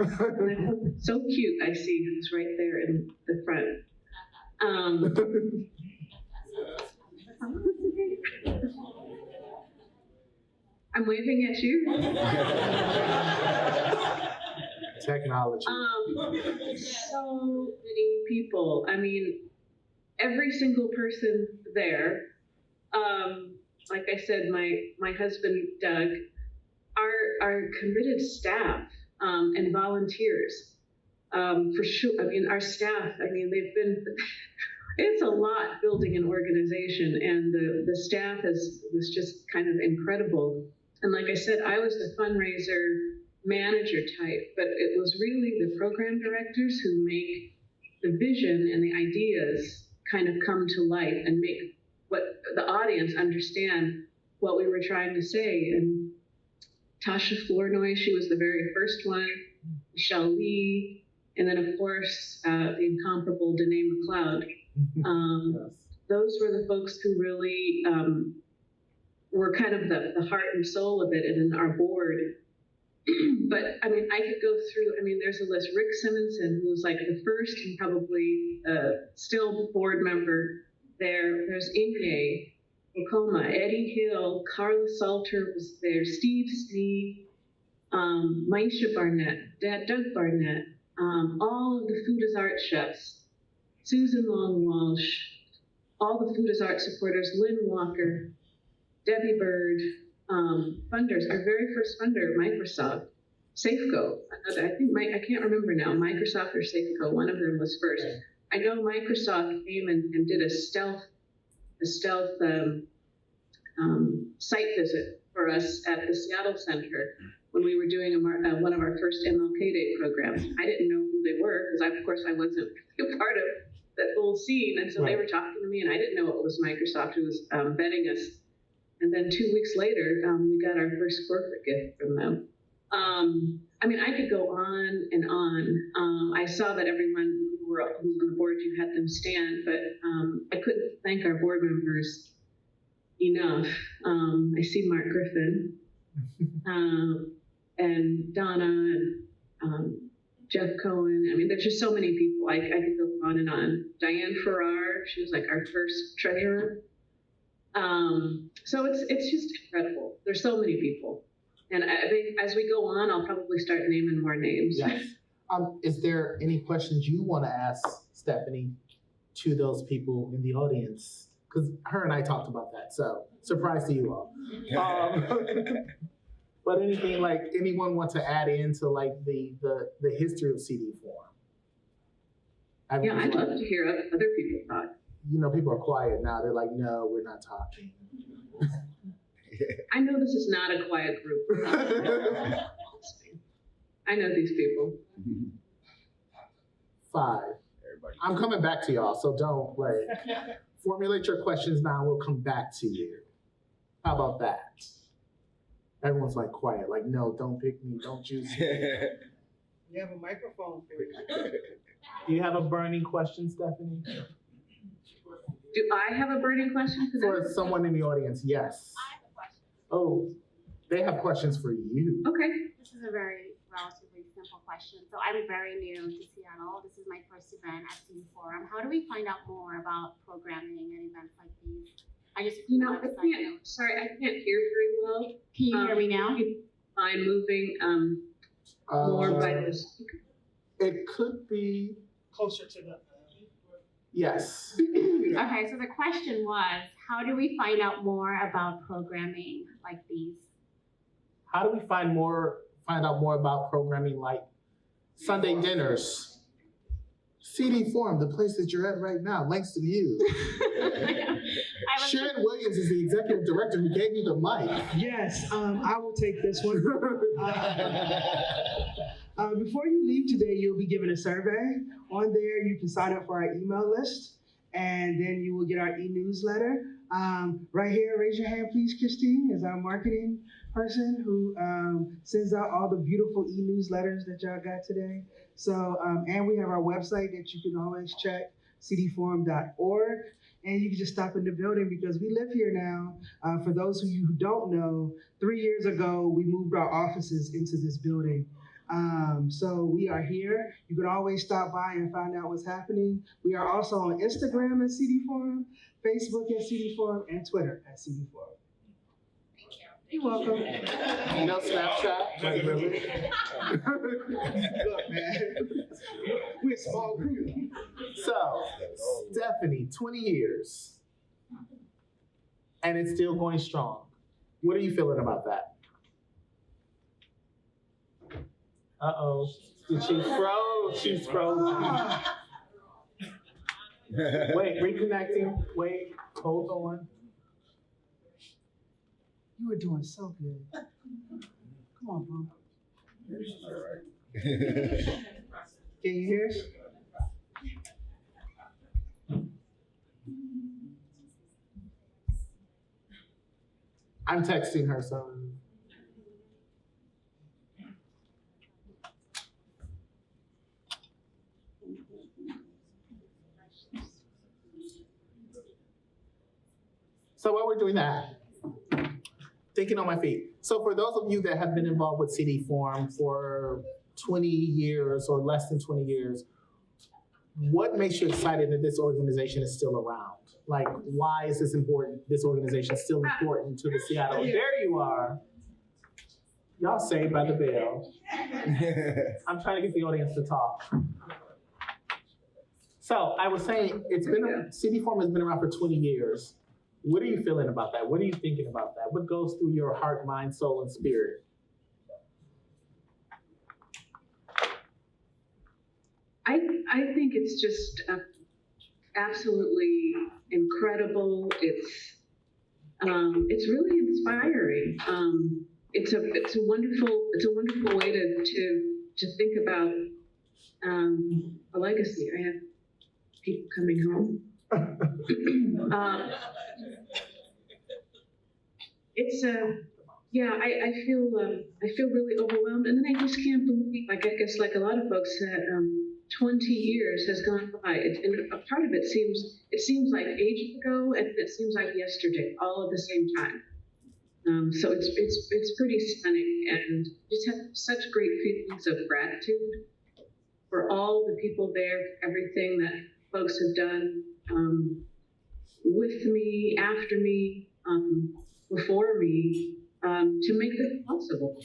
So cute, I see who's right there in the front. I'm waving at you. Technology. So many people. I mean, every single person there. Like I said, my husband Doug, our committed staff and volunteers. For sure. I mean, our staff. I mean, they've been. It's a lot building an organization, and the staff was just kind of incredible. And like I said, I was the fundraiser manager type, but it was really the program directors who make the vision and the ideas kind of come to life and make what the audience understand what we were trying to say. And Tasha Flournoy, she was the very first one, Michelle Lee, and then of course the incomparable Danae McLeod. Yes. Those were the folks who really were kind of the heart and soul of it, and in our board. But I mean, I could go through, I mean, there's a list. Rick Simonson, who was like the first and probably still board member there. There's Inge Okoma, Eddie Hill, Carla Salter was there, Steve Sneed, Maisha Barnett, Dad Doug Barnett, all of the Food as Art chefs, Susan Long Walsh, all the Food as Art supporters, Lynn Walker, Debbie Bird, funders, our very first funder, Microsoft, Safeco, I can't remember now, Microsoft or Safeco, one of them was first. I know Microsoft came and did a stealth site visit for us at the Seattle Center when we were doing one of our first MLK Day programs. I didn't know who they were because, of course, I wasn't a part of that whole scene, and so They were talking to me, and I didn't know it was Microsoft who was vetting us. And then 2 weeks later, we got our first corporate gift from them. I mean, I could go on and on. I saw that everyone who was on the board, you had them stand, but I couldn't thank our board members enough. I see Mark Griffin and Donna and Jeff Cohen. I mean, there's just so many people. I could go on and on. Diane Farrar, she was like our first treasurer. So it's just incredible. There's so many people. And I think as we go on, I'll probably start naming more names. Yes. Is there any questions you want to ask Stephanie to those people in the audience? Because her and I talked about that, so surprise to you all. But anything like anyone want to add into like the history of CD Forum? Yeah, I'd love to hear other people's thoughts. You know, people are quiet now. They're like, no, we're not talking. I know this is not a quiet group. I know these people. 5. I'm coming back to y'all, so don't wait. Formulate your questions now. We'll come back to you. How about that? Everyone's like quiet, like, no, don't pick me, don't choose me. We have a microphone for you. Do you have a burning question, Stephanie? Do I have a burning question for someone in the audience? Yes. I have a question. Oh, they have questions for you. Okay. This is a very relatively simple question. So I'm very new to Seattle. This is my first event at CD Forum. How do we find out more about programming and events like these? I just, I can't hear very well. Can you hear me now? I'm moving more by the speaker. It could be Closer to the... yes. Okay, so the question was, how do we find out more about programming like these? How do we find out more about programming like Sunday dinners? CD Forum, the place that you're at right now, thanks to you. Sharon Williams is the executive director who gave you the mic. Yes, I will take this one. Before you leave today, you'll be given a survey. On there, you can sign up for our email list, and then you will get our e-newsletter. Right here, raise your hand, please, Christine, is our marketing person who sends out all the beautiful e-newsletters that y'all got today. So, and we have our website that you can always check, cdforum.org. And you can just stop in the building because we live here now. For those of you who don't know, 3 years ago, we moved our offices into this building. So we are here. You can always stop by and find out what's happening. We are also on Instagram at CD Forum, Facebook at CD Forum, and Twitter at CD Forum. You're welcome. No Snapchat? Like, really? Look, man, we're a small group. So, Stephanie, 20 years, and it's still going strong. What are you feeling about that? Uh-oh. Did she froze? She's frozen. Wait, reconnecting. Wait, hold on. You were doing so good. Come on, bro. All right. Can you hear us? I'm texting her, so. So while we're doing that, thinking on my feet. So for those of you that have been involved with CD Forum for 20 years or less than 20 years, what makes you excited that this organization is still around? Like, why is this important? This organization still important to the Seattle? There you are. Y'all saved by the bell. I'm trying to get the audience to talk. So I was saying, CD Forum has been around for 20 years. What are you feeling about that? What are you thinking about that? What goes through your heart, mind, soul, and spirit? I think it's just absolutely incredible. It's really inspiring. It's a wonderful way to think about a legacy. I have people coming home. I feel really overwhelmed, and then I just can't believe, like I guess like a lot of folks, that 20 years has gone by, and a part of it seems like ages ago, and it seems like yesterday, all at the same time. So it's pretty stunning, and just have such great feelings of gratitude for all the people there, everything that folks have done with me, after me, before me, to make this possible.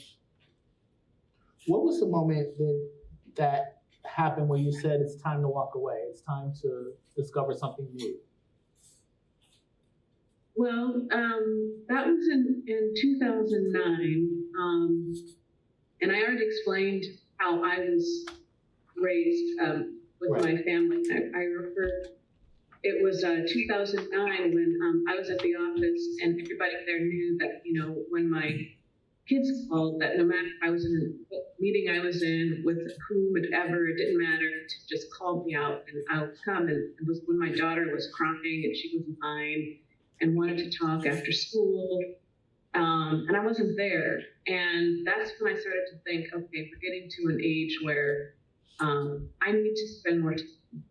What was the moment that happened where you said it's time to walk away? It's time to discover something new? Well, that was in 2009, and I already explained how I was raised with Right. my family. I refer. It was 2009 when I was at the office, and everybody there knew that, when my kids called, that no matter if I was in what meeting I was in, with whomever, it didn't matter, to just call me out, and I would come. And it was when my daughter was crying and she was 9 and wanted to talk after school, and I wasn't there. And that's when I started to think, okay, we're getting to an age where I need to spend more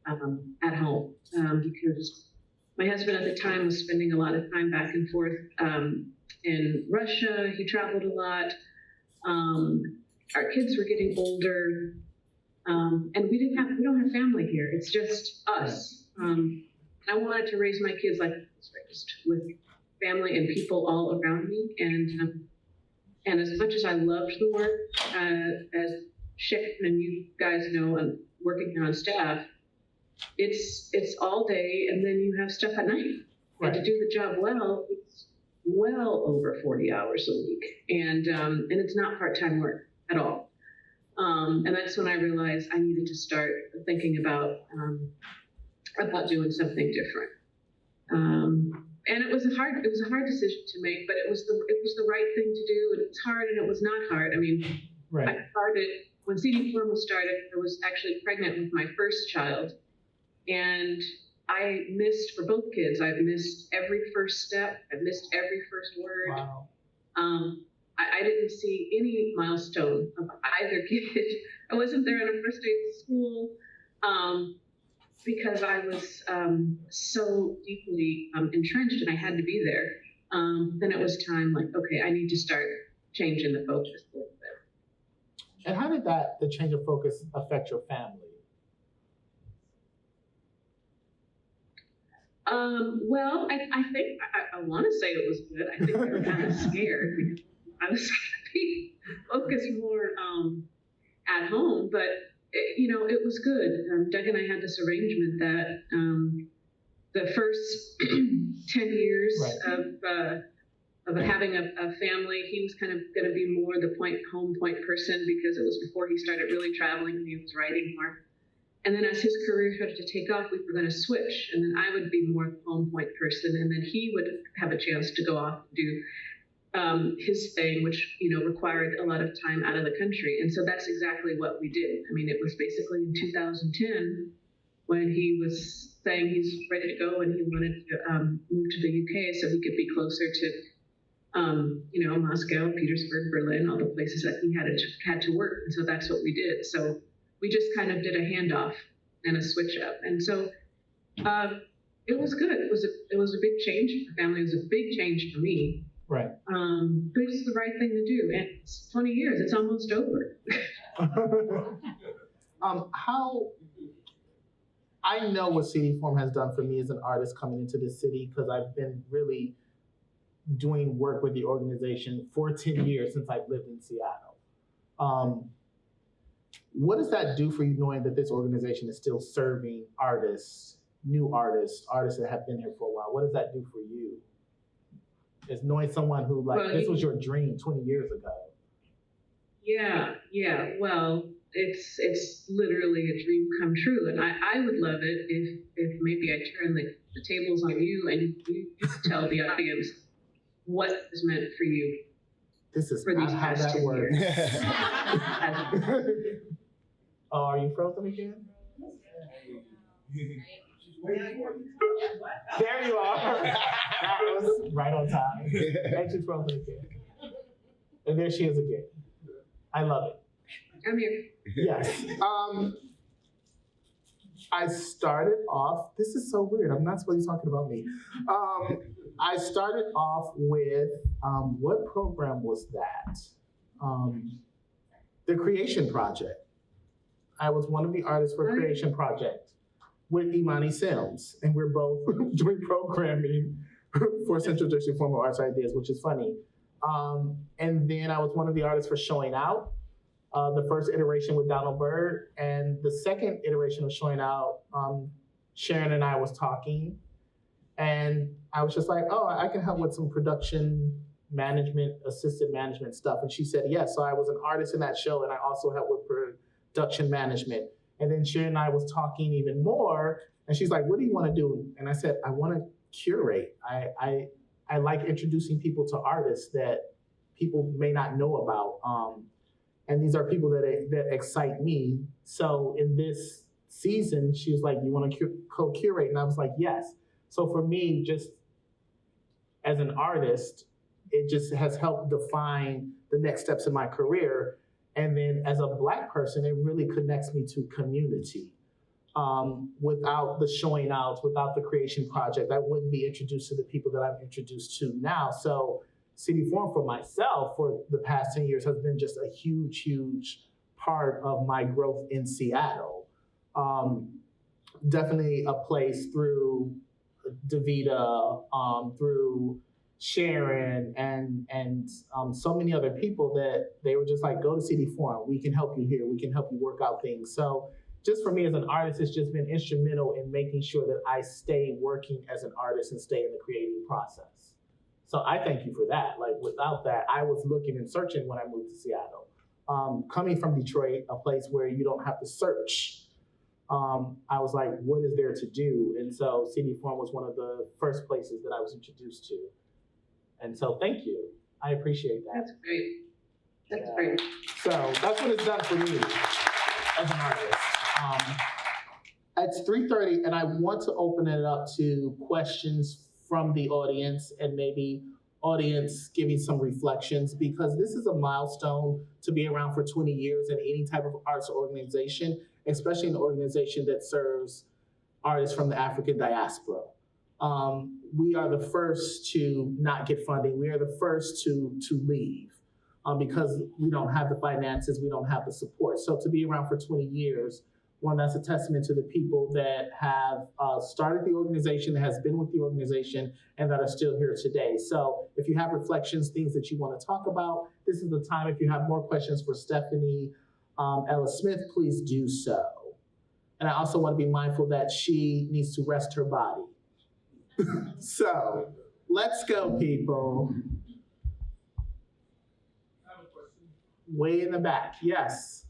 time at home, because my husband at the time was spending a lot of time back and forth in Russia. He traveled a lot. Our kids were getting older, and we don't have family here. It's just us. I wanted to raise my kids like I was raised, with family and people all around me. And as much as I loved the work, as Shane and you guys know, and working here on staff, it's all day, and then you have stuff at night. Right. And to do the job well, it's well over 40 hours a week, and it's not part-time work at all. And that's when I realized I needed to start thinking about doing something different. And it was a hard decision to make, but it was the right thing to do. And it was hard, and it was not hard. I mean, Right. I started when CD Forum was started. I was actually pregnant with my first child, and I missed, for both kids, I've missed every first step. I've missed every first word. Wow. I didn't see any milestone of either kid. I wasn't there on the first day of school, because I was so deeply entrenched, and I had to be there. Then it was time, like, okay, I need to start changing the focus a little bit. And how did the change of focus affect your family? Well, I think I want to say it was good. I think they were kind of scared, because I was going to be focused more at home, but it was good. Doug and I had this arrangement that the first 10 years Right. of having a family, he was kind of going to be more the home point person, because it was before he started really traveling and he was writing more. And then as his career started to take off, we were going to switch, and then I would be more the home point person, and then he would have a chance to go off and do his thing, which required a lot of time out of the country. And so that's exactly what we did. I mean, it was basically in 2010 when he was saying he's ready to go, and he wanted to move to the UK so he could be closer to Moscow, Petersburg, Berlin, all the places that he had to work. And so that's what we did. So we just kind of did a handoff and a switch up. And so it was good. It was a big change for the family. It was a big change for me. Right. But it's the right thing to do. And it's 20 years. It's almost over. How I know what CD Forum has done for me as an artist coming into this city, because I've been really doing work with the organization for 10 years since I've lived in Seattle. What does that do for you knowing that this organization is still serving artists, new artists, artists that have been here for a while? What does that do for you? Is knowing someone who this was your dream 20 years ago. Yeah. Well, it's literally a dream come true, and I would love it if maybe I turn the tables on you and you tell the audience what is meant for you. This is for not these how past that 10 works. years. Oh, are you frozen again? There you are. That was right on time. And she's frozen again. And there she is again. I love it. I'm here. Yes. I started off, this is so weird. I'm not supposed to be talking about me. I started off with, what program was that? The Creation Project. I was one of the artists for Creation Project with Imani Sims, and we're both doing programming for Central District Formal Arts Ideas, which is funny. And then I was one of the artists for Showing Out, the first iteration with Donald Byrd, and the second iteration of Showing Out, Sharon and I was talking, and I was just like, oh, I can help with some production management, assistant management stuff. And she said, yes. So I was an artist in that show, and I also helped with production management. And then Sharon and I was talking even more, and she's like, what do you want to do? And I said, I want to curate. I like introducing people to artists that people may not know about. And these are people that excite me. So in this season, she was like, you want to co-curate? And I was like, yes. So for me, just as an artist, it just has helped define the next steps in my career. And then as a Black person, it really connects me to community. Without the Showing Out, without the Creation Project, I wouldn't be introduced to the people that I'm introduced to now. So City Forum for myself for the past 10 years has been just a huge, huge part of my growth in Seattle. Definitely a place through Davida, through Sharon, and so many other people that they were just like, go to City Forum. We can help you here. We can help you work out things. So just for me as an artist, it's just been instrumental in making sure that I stay working as an artist and stay in the creative process. So I thank you for that. Like without that, I was looking and searching when I moved to Seattle. Coming from Detroit, a place where you don't have to search, I was like, what is there to do? And so City Forum was one of the first places that I was introduced to. And so thank you. I appreciate that. That's great. That's great. So that's what it's done for me as an artist. It's 3:30, and I want to open it up to questions from the audience and maybe audience giving some reflections, because this is a milestone to be around for 20 years in any type of arts organization, especially an organization that serves artists from the African diaspora. We are the first to not get funding. We are the first to leave because we don't have the finances, we don't have the support. So to be around for 20 years, one, that's a testament to the people that have started the organization, that has been with the organization, and that are still here today. So if you have reflections, things that you want to talk about, this is the time. If you have more questions for Stephanie Ellis Smith, please do so. And I also want to be mindful that she needs to rest her body. So let's go, people. I have a question. Way in the back, yes.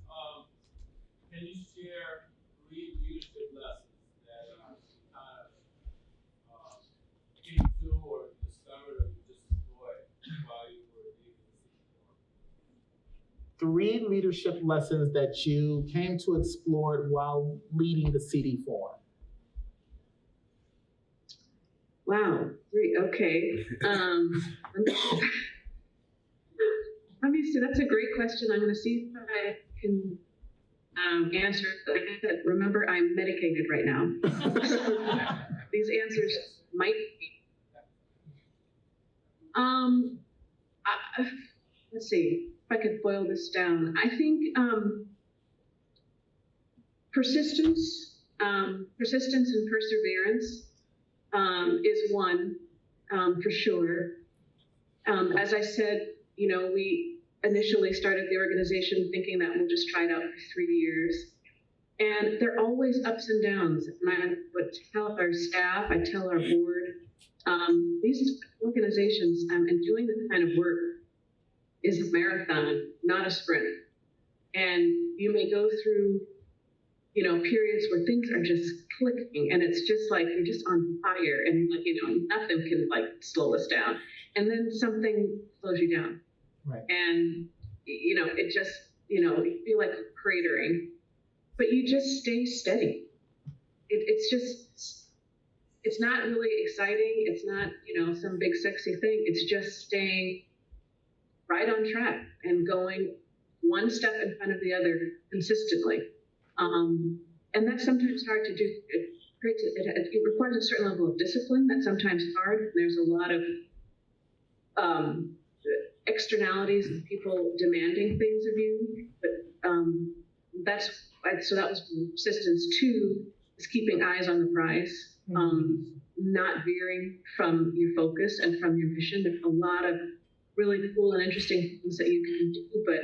Can you share 3 leadership lessons that you kind of came to or discovered or you just enjoyed while you were leading the City Forum? 3 leadership lessons that you came to explore while leading the City Forum. Wow. 3. Okay. Let me see. That's a great question. I'm going to see if I can answer. Like I said, remember, I'm medicated right now. These answers might be. Let's see if I could boil this down. I think persistence and perseverance is one, for sure. As I said, we initially started the organization thinking that we'll just try it out for 3 years. And there are always ups and downs. And I would tell our staff, I tell our board, these organizations and doing this kind of work is a marathon, not a sprint. And you may go through, periods where things are just clicking and it's just like you're just on fire and nothing can slow us down. And then something slows you down. Right. And, it just, you feel like cratering, but you just stay steady. It's not really exciting. It's not, some big sexy thing. It's just staying right on track and going one step in front of the other consistently. And that's sometimes hard to do. It requires a certain level of discipline that's sometimes hard. There's a lot of externalities of people demanding things of you. But so that was persistence. 2 is keeping eyes on the prize, not veering from your focus and from your mission. There's a lot of really cool and interesting things that you can do, but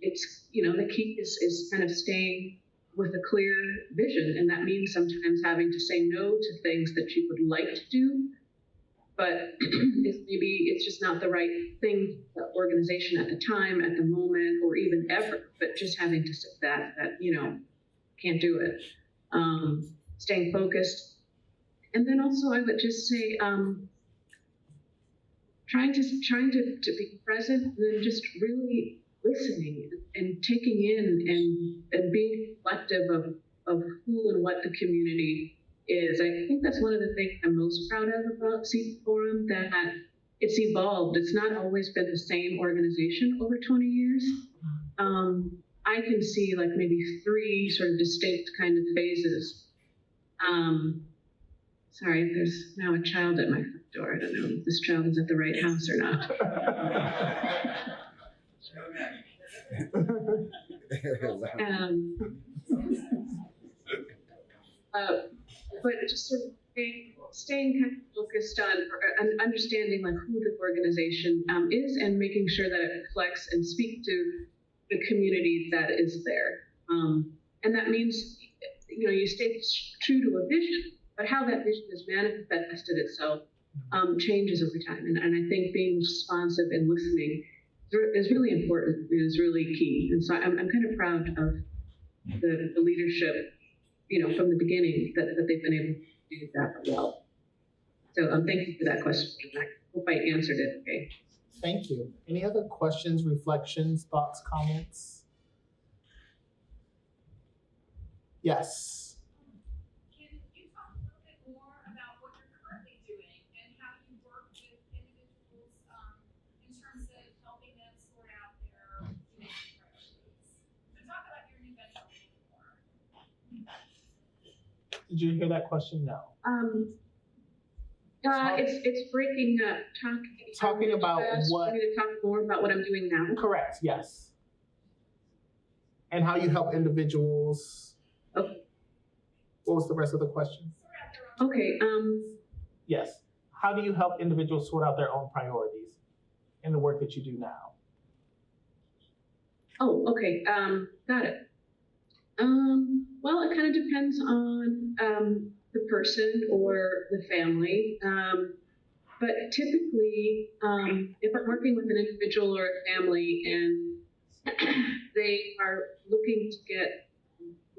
it's, the key is kind of staying with a clear vision. And that means sometimes having to say no to things that you would like to do, but maybe it's just not the right thing, the organization at the time, at the moment, or even ever, but just having to sit that, can't do it. Staying focused. And then also I would just say, trying to be present and then just really listening and taking in and being reflective of who and what the community is. I think that's one of the things I'm most proud of about Seed Forum, that it's evolved. It's not always been the same organization over 20 years. I can see maybe 3 sort of distinct kind of phases. Sorry, there's now a child at my front door. I don't know if this child is at the right house or not. But just sort of staying kind of focused on understanding who the organization is and making sure that it reflects and speaks to the community that is there. And that means, you stay true to a vision, but how that vision has manifested itself changes over time. And I think being responsive and listening is really important, is really key. And so I'm kind of proud of the leadership, from the beginning that they've been able to do that well. So thank you for that question. I hope I answered it okay. Thank you. Any other questions, reflections, thoughts, comments? Yes. Can you talk a little bit more about what you're currently doing and how you work with individuals in terms of helping them sort out their humanity priorities? So talk about your new venture a little more. Did you hear that question? No. It's breaking up. Talking about what? Want me to talk more about what I'm doing now? Correct. Yes. And how you help individuals. Okay. What was the rest of the question? Okay. Yes. How do you help individuals sort out their own priorities in the work that you do now? Oh, okay. Got it. Well, it kind of depends on the person or the family. But typically, if I'm working with an individual or a family and they are looking to get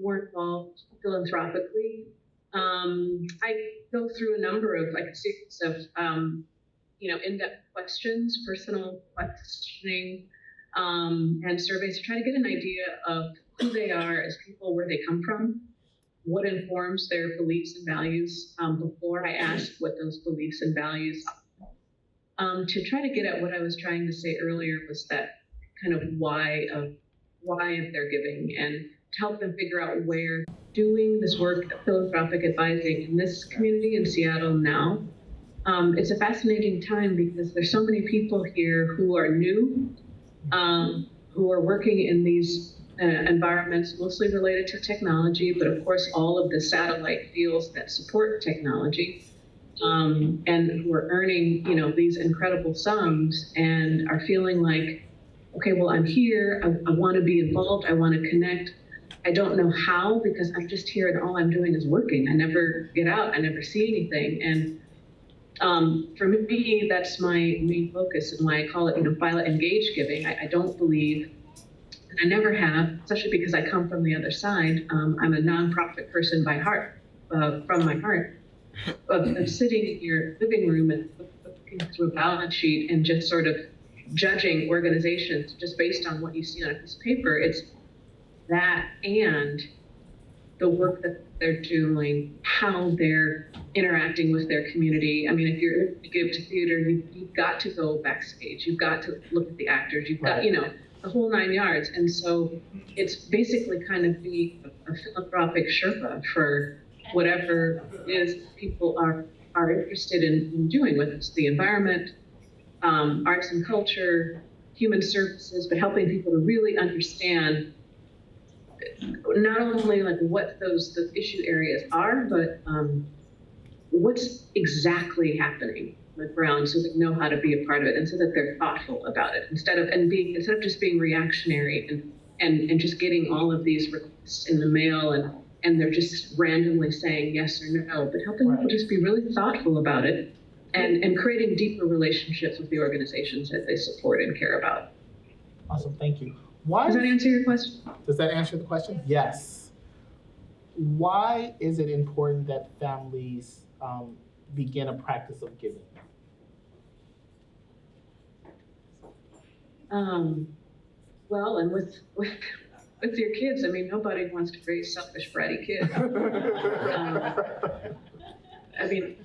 more involved philanthropically, I go through a number of a series of in-depth questions, personal questioning, and surveys to try to get an idea of who they are as people, where they come from, what informs their beliefs and values before I ask what those beliefs and values are. To try to get at what I was trying to say earlier was that kind of why of their giving, and to help them figure out where doing this work of philanthropic advising in this community in Seattle now. It's a fascinating time because there's so many people here who are new, who are working in these environments mostly related to technology, but of course all of the satellite fields that support technology. and who are earning, these incredible sums and are feeling like, okay, well, I'm here. I want to be involved. I want to connect. I don't know how because I'm just here and all I'm doing is working. I never get out. I never see anything. And for me, that's my main focus and why I call it, Violet Engaged Giving. I don't believe, and I never have, especially because I come from the other side. I'm a nonprofit person by heart, from my heart, of sitting in your living room and looking through a balance sheet and just sort of judging organizations just based on what you see on a piece of paper. It's that and the work that they're doing, how they're interacting with their community. I mean, if you give to theater, you've got to go backstage. You've got to look at the actors. You've got, the whole 9 yards. And so it's basically kind of be a philanthropic Sherpa for whatever it is people are interested in doing, whether it's the environment, arts and culture, human services, but helping people to really understand not only like what those issue areas are, but what's exactly happening on the ground, so they know how to be a part of it, and so that they're thoughtful about it instead of just being reactionary and just getting all of these requests in the mail and they're just randomly saying yes or no, but helping people just be really thoughtful about it and creating deeper relationships with the organizations that they support and care about. Awesome, thank you. Does that answer your question? Does that answer the question? Yes. Why is it important that families begin a practice of giving? Well, and with your kids, I mean, nobody wants to raise selfish, bratty kids. I mean,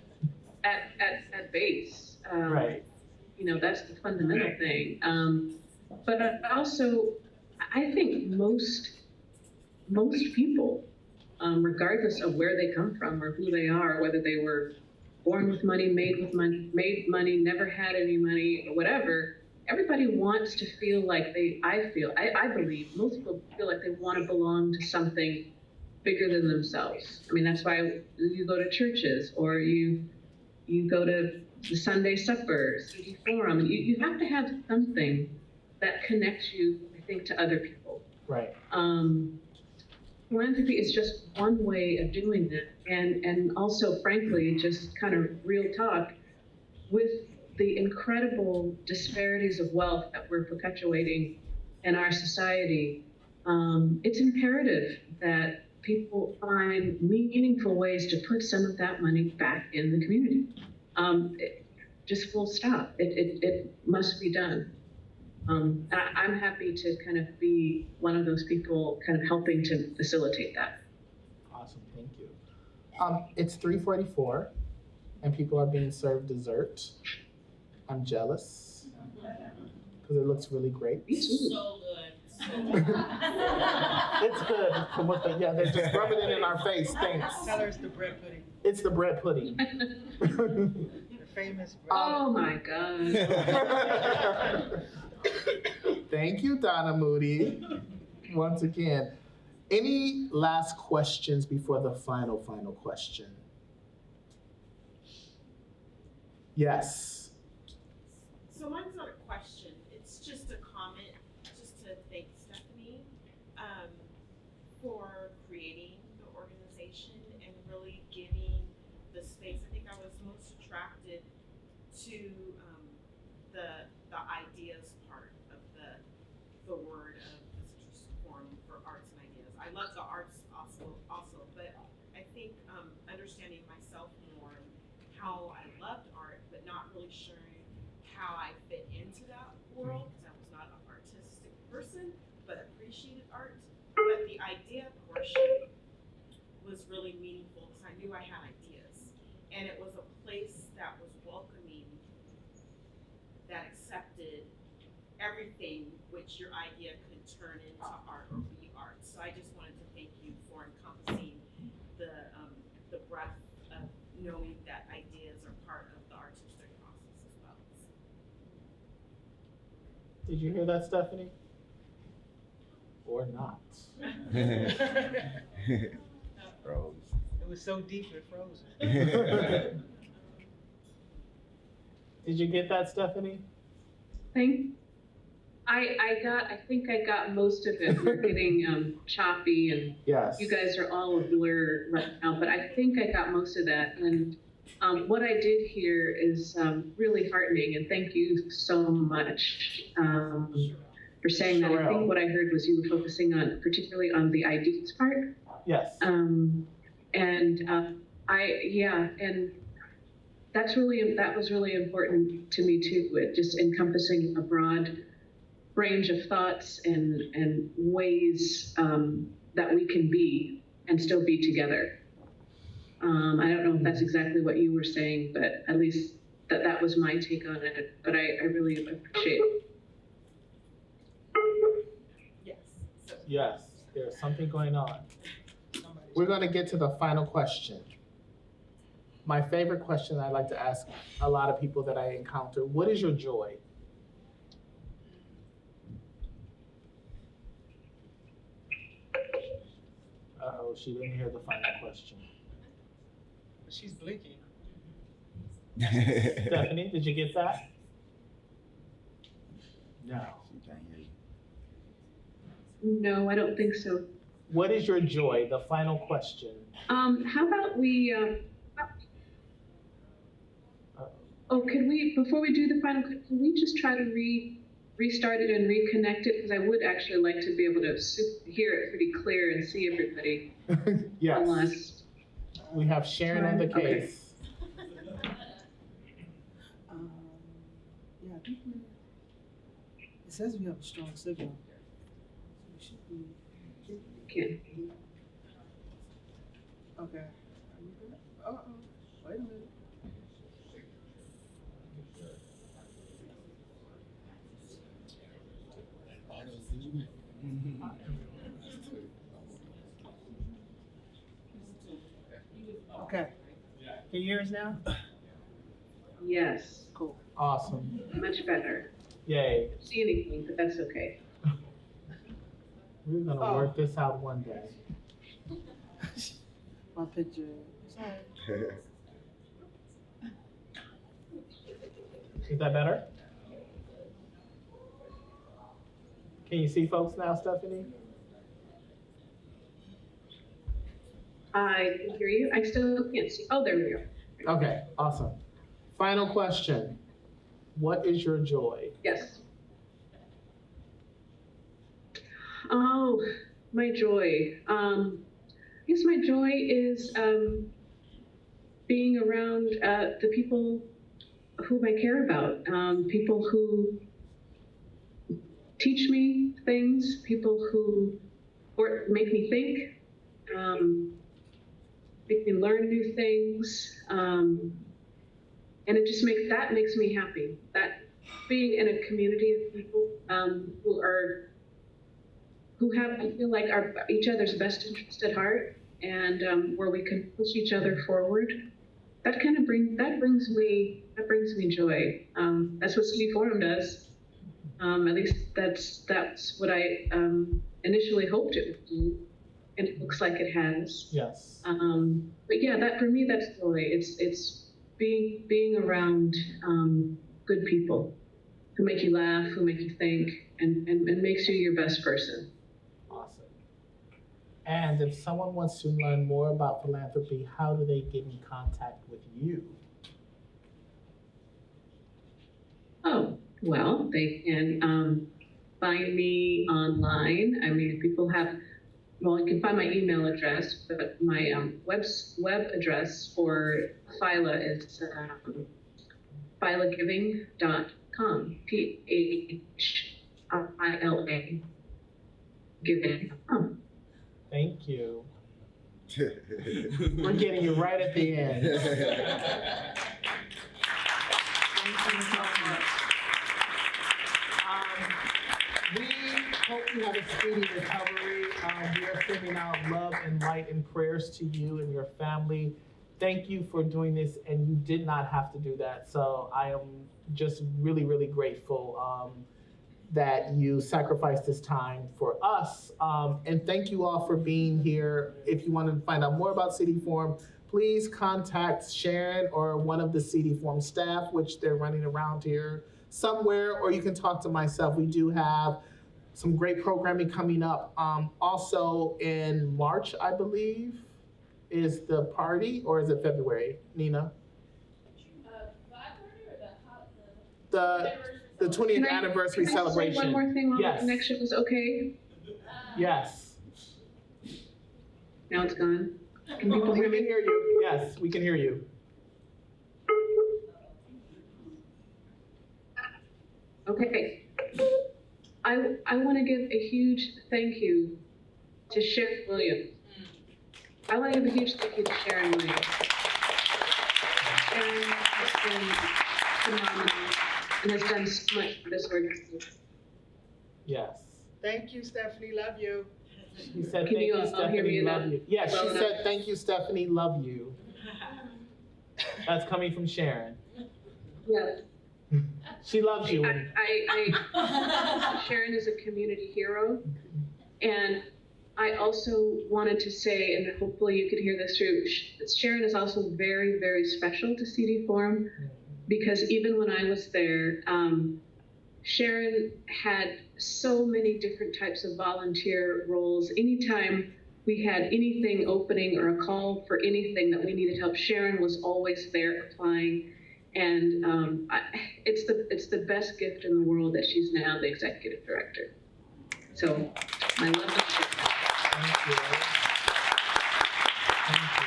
at base, right. That's the fundamental thing. But also, I think most people, regardless of where they come from or who they are, whether they were born with money, made money, never had any money, or whatever, everybody wants to feel like I believe most people feel like they want to belong to something bigger than themselves. I mean, that's why you go to churches or you go to the Sunday suppers, CD forum. You have to have something that connects you, I think, to other people. Right. Philanthropy is just one way of doing that. And also, frankly, just kind of real talk, with the incredible disparities of wealth that we're perpetuating in our society, it's imperative that people find meaningful ways to put some of that money back in the community. Just full stop. It must be done. And I'm happy to kind of be one of those people kind of helping to facilitate that. Awesome, thank you. It's 3:44 and people are being served dessert. I'm jealous because it looks really great. So good. It's good. They're just rubbing it in our face. Thanks. Tell her it's the bread pudding. It's the bread pudding. The famous bread. Oh my God. Thank you, Donna Moody. Once again, any last questions before the final question? Yes. So mine's not a question, it's just a comment, just to thank Stephanie for creating the organization and really giving the space. I think I was most attracted to the ideas part of the word of the Citrus Forum for Arts and Ideas. I love the arts also, but I think understanding myself more and how I loved art, but not really sure how I fit into that world because I was not an artistic person, but appreciated art. But the idea portion was really meaningful because I knew I had ideas, and it was a place that was welcoming, that accepted everything which your idea could turn into art or be art. So I just wanted to thank you for encompassing the breadth of knowing that ideas are part of the artistic process as well. Did you hear that, Stephanie? Or not? Froze. It was so deep it froze. Did you get that, Stephanie? I think I got most of it. We're getting choppy, and Yes. you guys are all a blur right now, but I think I got most of that. And what I did hear is really heartening, and thank you so much for saying that. I think what I heard was you were focusing on, particularly on the IDs part. Yes. And that was really important to me too. It just encompassing a broad range of thoughts and ways that we can be and still be together. I don't know if that's exactly what you were saying, but at least that was my take on it. But I really appreciate it. Yes. So, Yes, there's something going on. We're going to get to the final question. My favorite question I like to ask a lot of people that I encounter, what is your joy? Uh-oh, she didn't hear the final question. She's blinking. Stephanie, did you get that? No. She can't hear you. No, I don't think so. What is your joy? The final question. How about we? Can we, before we do the final, can we just try to restart it and reconnect it? Because I would actually like to be able to hear it pretty clear and see everybody. Yes. Unless. We have Sharon on the case. Yeah, I think it says we have a strong signal. So we should be. Okay. Okay. Are you good? Uh-oh. Wait a minute. Okay. Can you hear us now? Yes. Cool. Awesome. Much better. Yay. Don't see anything, but that's okay. We're going to work this out one day. My picture. Sorry. Is that better? Can you see folks now, Stephanie? I can hear you. I still can't see. Oh, there we go. Okay, awesome. Final question. What is your joy? Yes. Oh, my joy. I guess my joy is being around the people whom I care about, people who teach me things, people who make me think, make me learn new things, and it just makes me happy. That being in a community of people who I feel like are each other's best interest at heart, and where we can push each other forward. That brings me joy. That's what City Forum does. At least that's what I initially hoped it would do, and it looks like it has. Yes. But yeah, that for me, that's joy. It's being around good people who make you laugh, who make you think, and makes you your best person. Awesome. And if someone wants to learn more about philanthropy, how do they get in contact with you? Oh, well, they can find me online. I mean, people have, well, you can find my email address, but my web address for Phyla is phylagiving.com, PHILA giving.com. Thank you. We're getting you right at the end. Thank you so much. We hope you have a speedy recovery. We are sending out love and light and prayers to you and your family. Thank you for doing this, and you did not have to do that. So I am just really, really grateful that you sacrificed this time for us. And thank you all for being here. If you want to find out more about City Forum, please contact Sharon or one of the CD Forum staff, which they're running around here somewhere, or you can talk to myself. We do have some great programming coming up. Also in March, I believe, is the party, or is it February, Nina? The 20th anniversary celebration. Can I say one more thing while Yes. the connection is okay? Yes. Now it's gone. Can people We hear can me? hear you. Yes, we can hear you. Okay. I want to give a huge thank you to Sharon Williams. I want to give a huge thank you to Sharon Williams. Sharon has been phenomenal and has done so much for this organization. Yes. Thank you, Stephanie. Love you. She said, Can thank you you, all hear Stephanie, me love enough? you. Yes, Well she enough? said, thank you, Stephanie, love you. That's coming from Sharon. Yes. She loves you. Sharon is a community hero. And I also wanted to say, and hopefully you could hear this through, Sharon is also very, very special to CD Forum, because even when I was there, Sharon had so many different types of volunteer roles. Anytime we had anything opening or a call for anything that we needed help, Sharon was always there applying. And it's the best gift in the world that she's now the executive director. So my love to Sharon. Thank you. Thank you.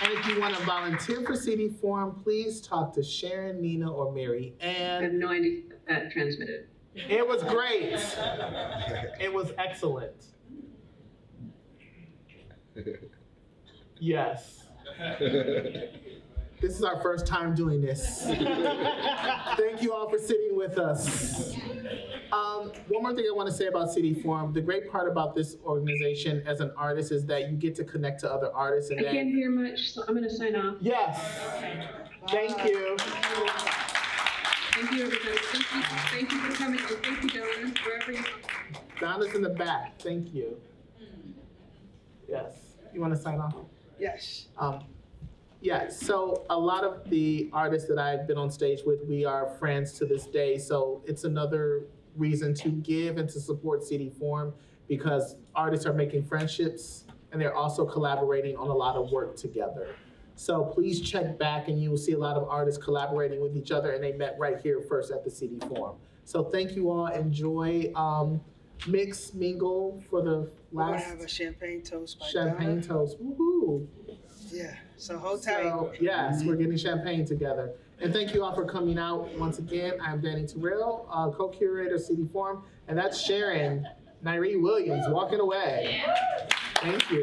And if you want to volunteer for CD Forum, please talk to Sharon, Nina, or Mary I have Ann. no idea if that transmitted. It was great. It was excellent. Yes. This is our first time doing this. Thank you all for sitting with us. One more thing I want to say about CD Forum. The great part about this organization as an artist is that you get to connect to other artists. And I can't hear much, so I'm going to sign off. Yes. Thank you. Thank you, everybody. Thank you for coming, and thank you, Donna, wherever you are. Donna's in the back. Thank you. Yes. You want to sign off? Yes. Yeah, so a lot of the artists that I've been on stage with, we are friends to this day. So it's another reason to give and to support CD Forum, because artists are making friendships and they're also collaborating on a lot of work together. So please check back and you will see a lot of artists collaborating with each other, and they met right here first at the CD Forum. So thank you all. Enjoy Mix Mingle for the We're gonna last have a champagne toast by champagne Donna. toast. Woohoo! Yeah. So hold tight. So, yes, we're getting champagne together. And thank you all for coming out once again. I'm Danny Terrell, co-curator CD Forum, and that's Sharon Nyree Williams walking away. Thank you.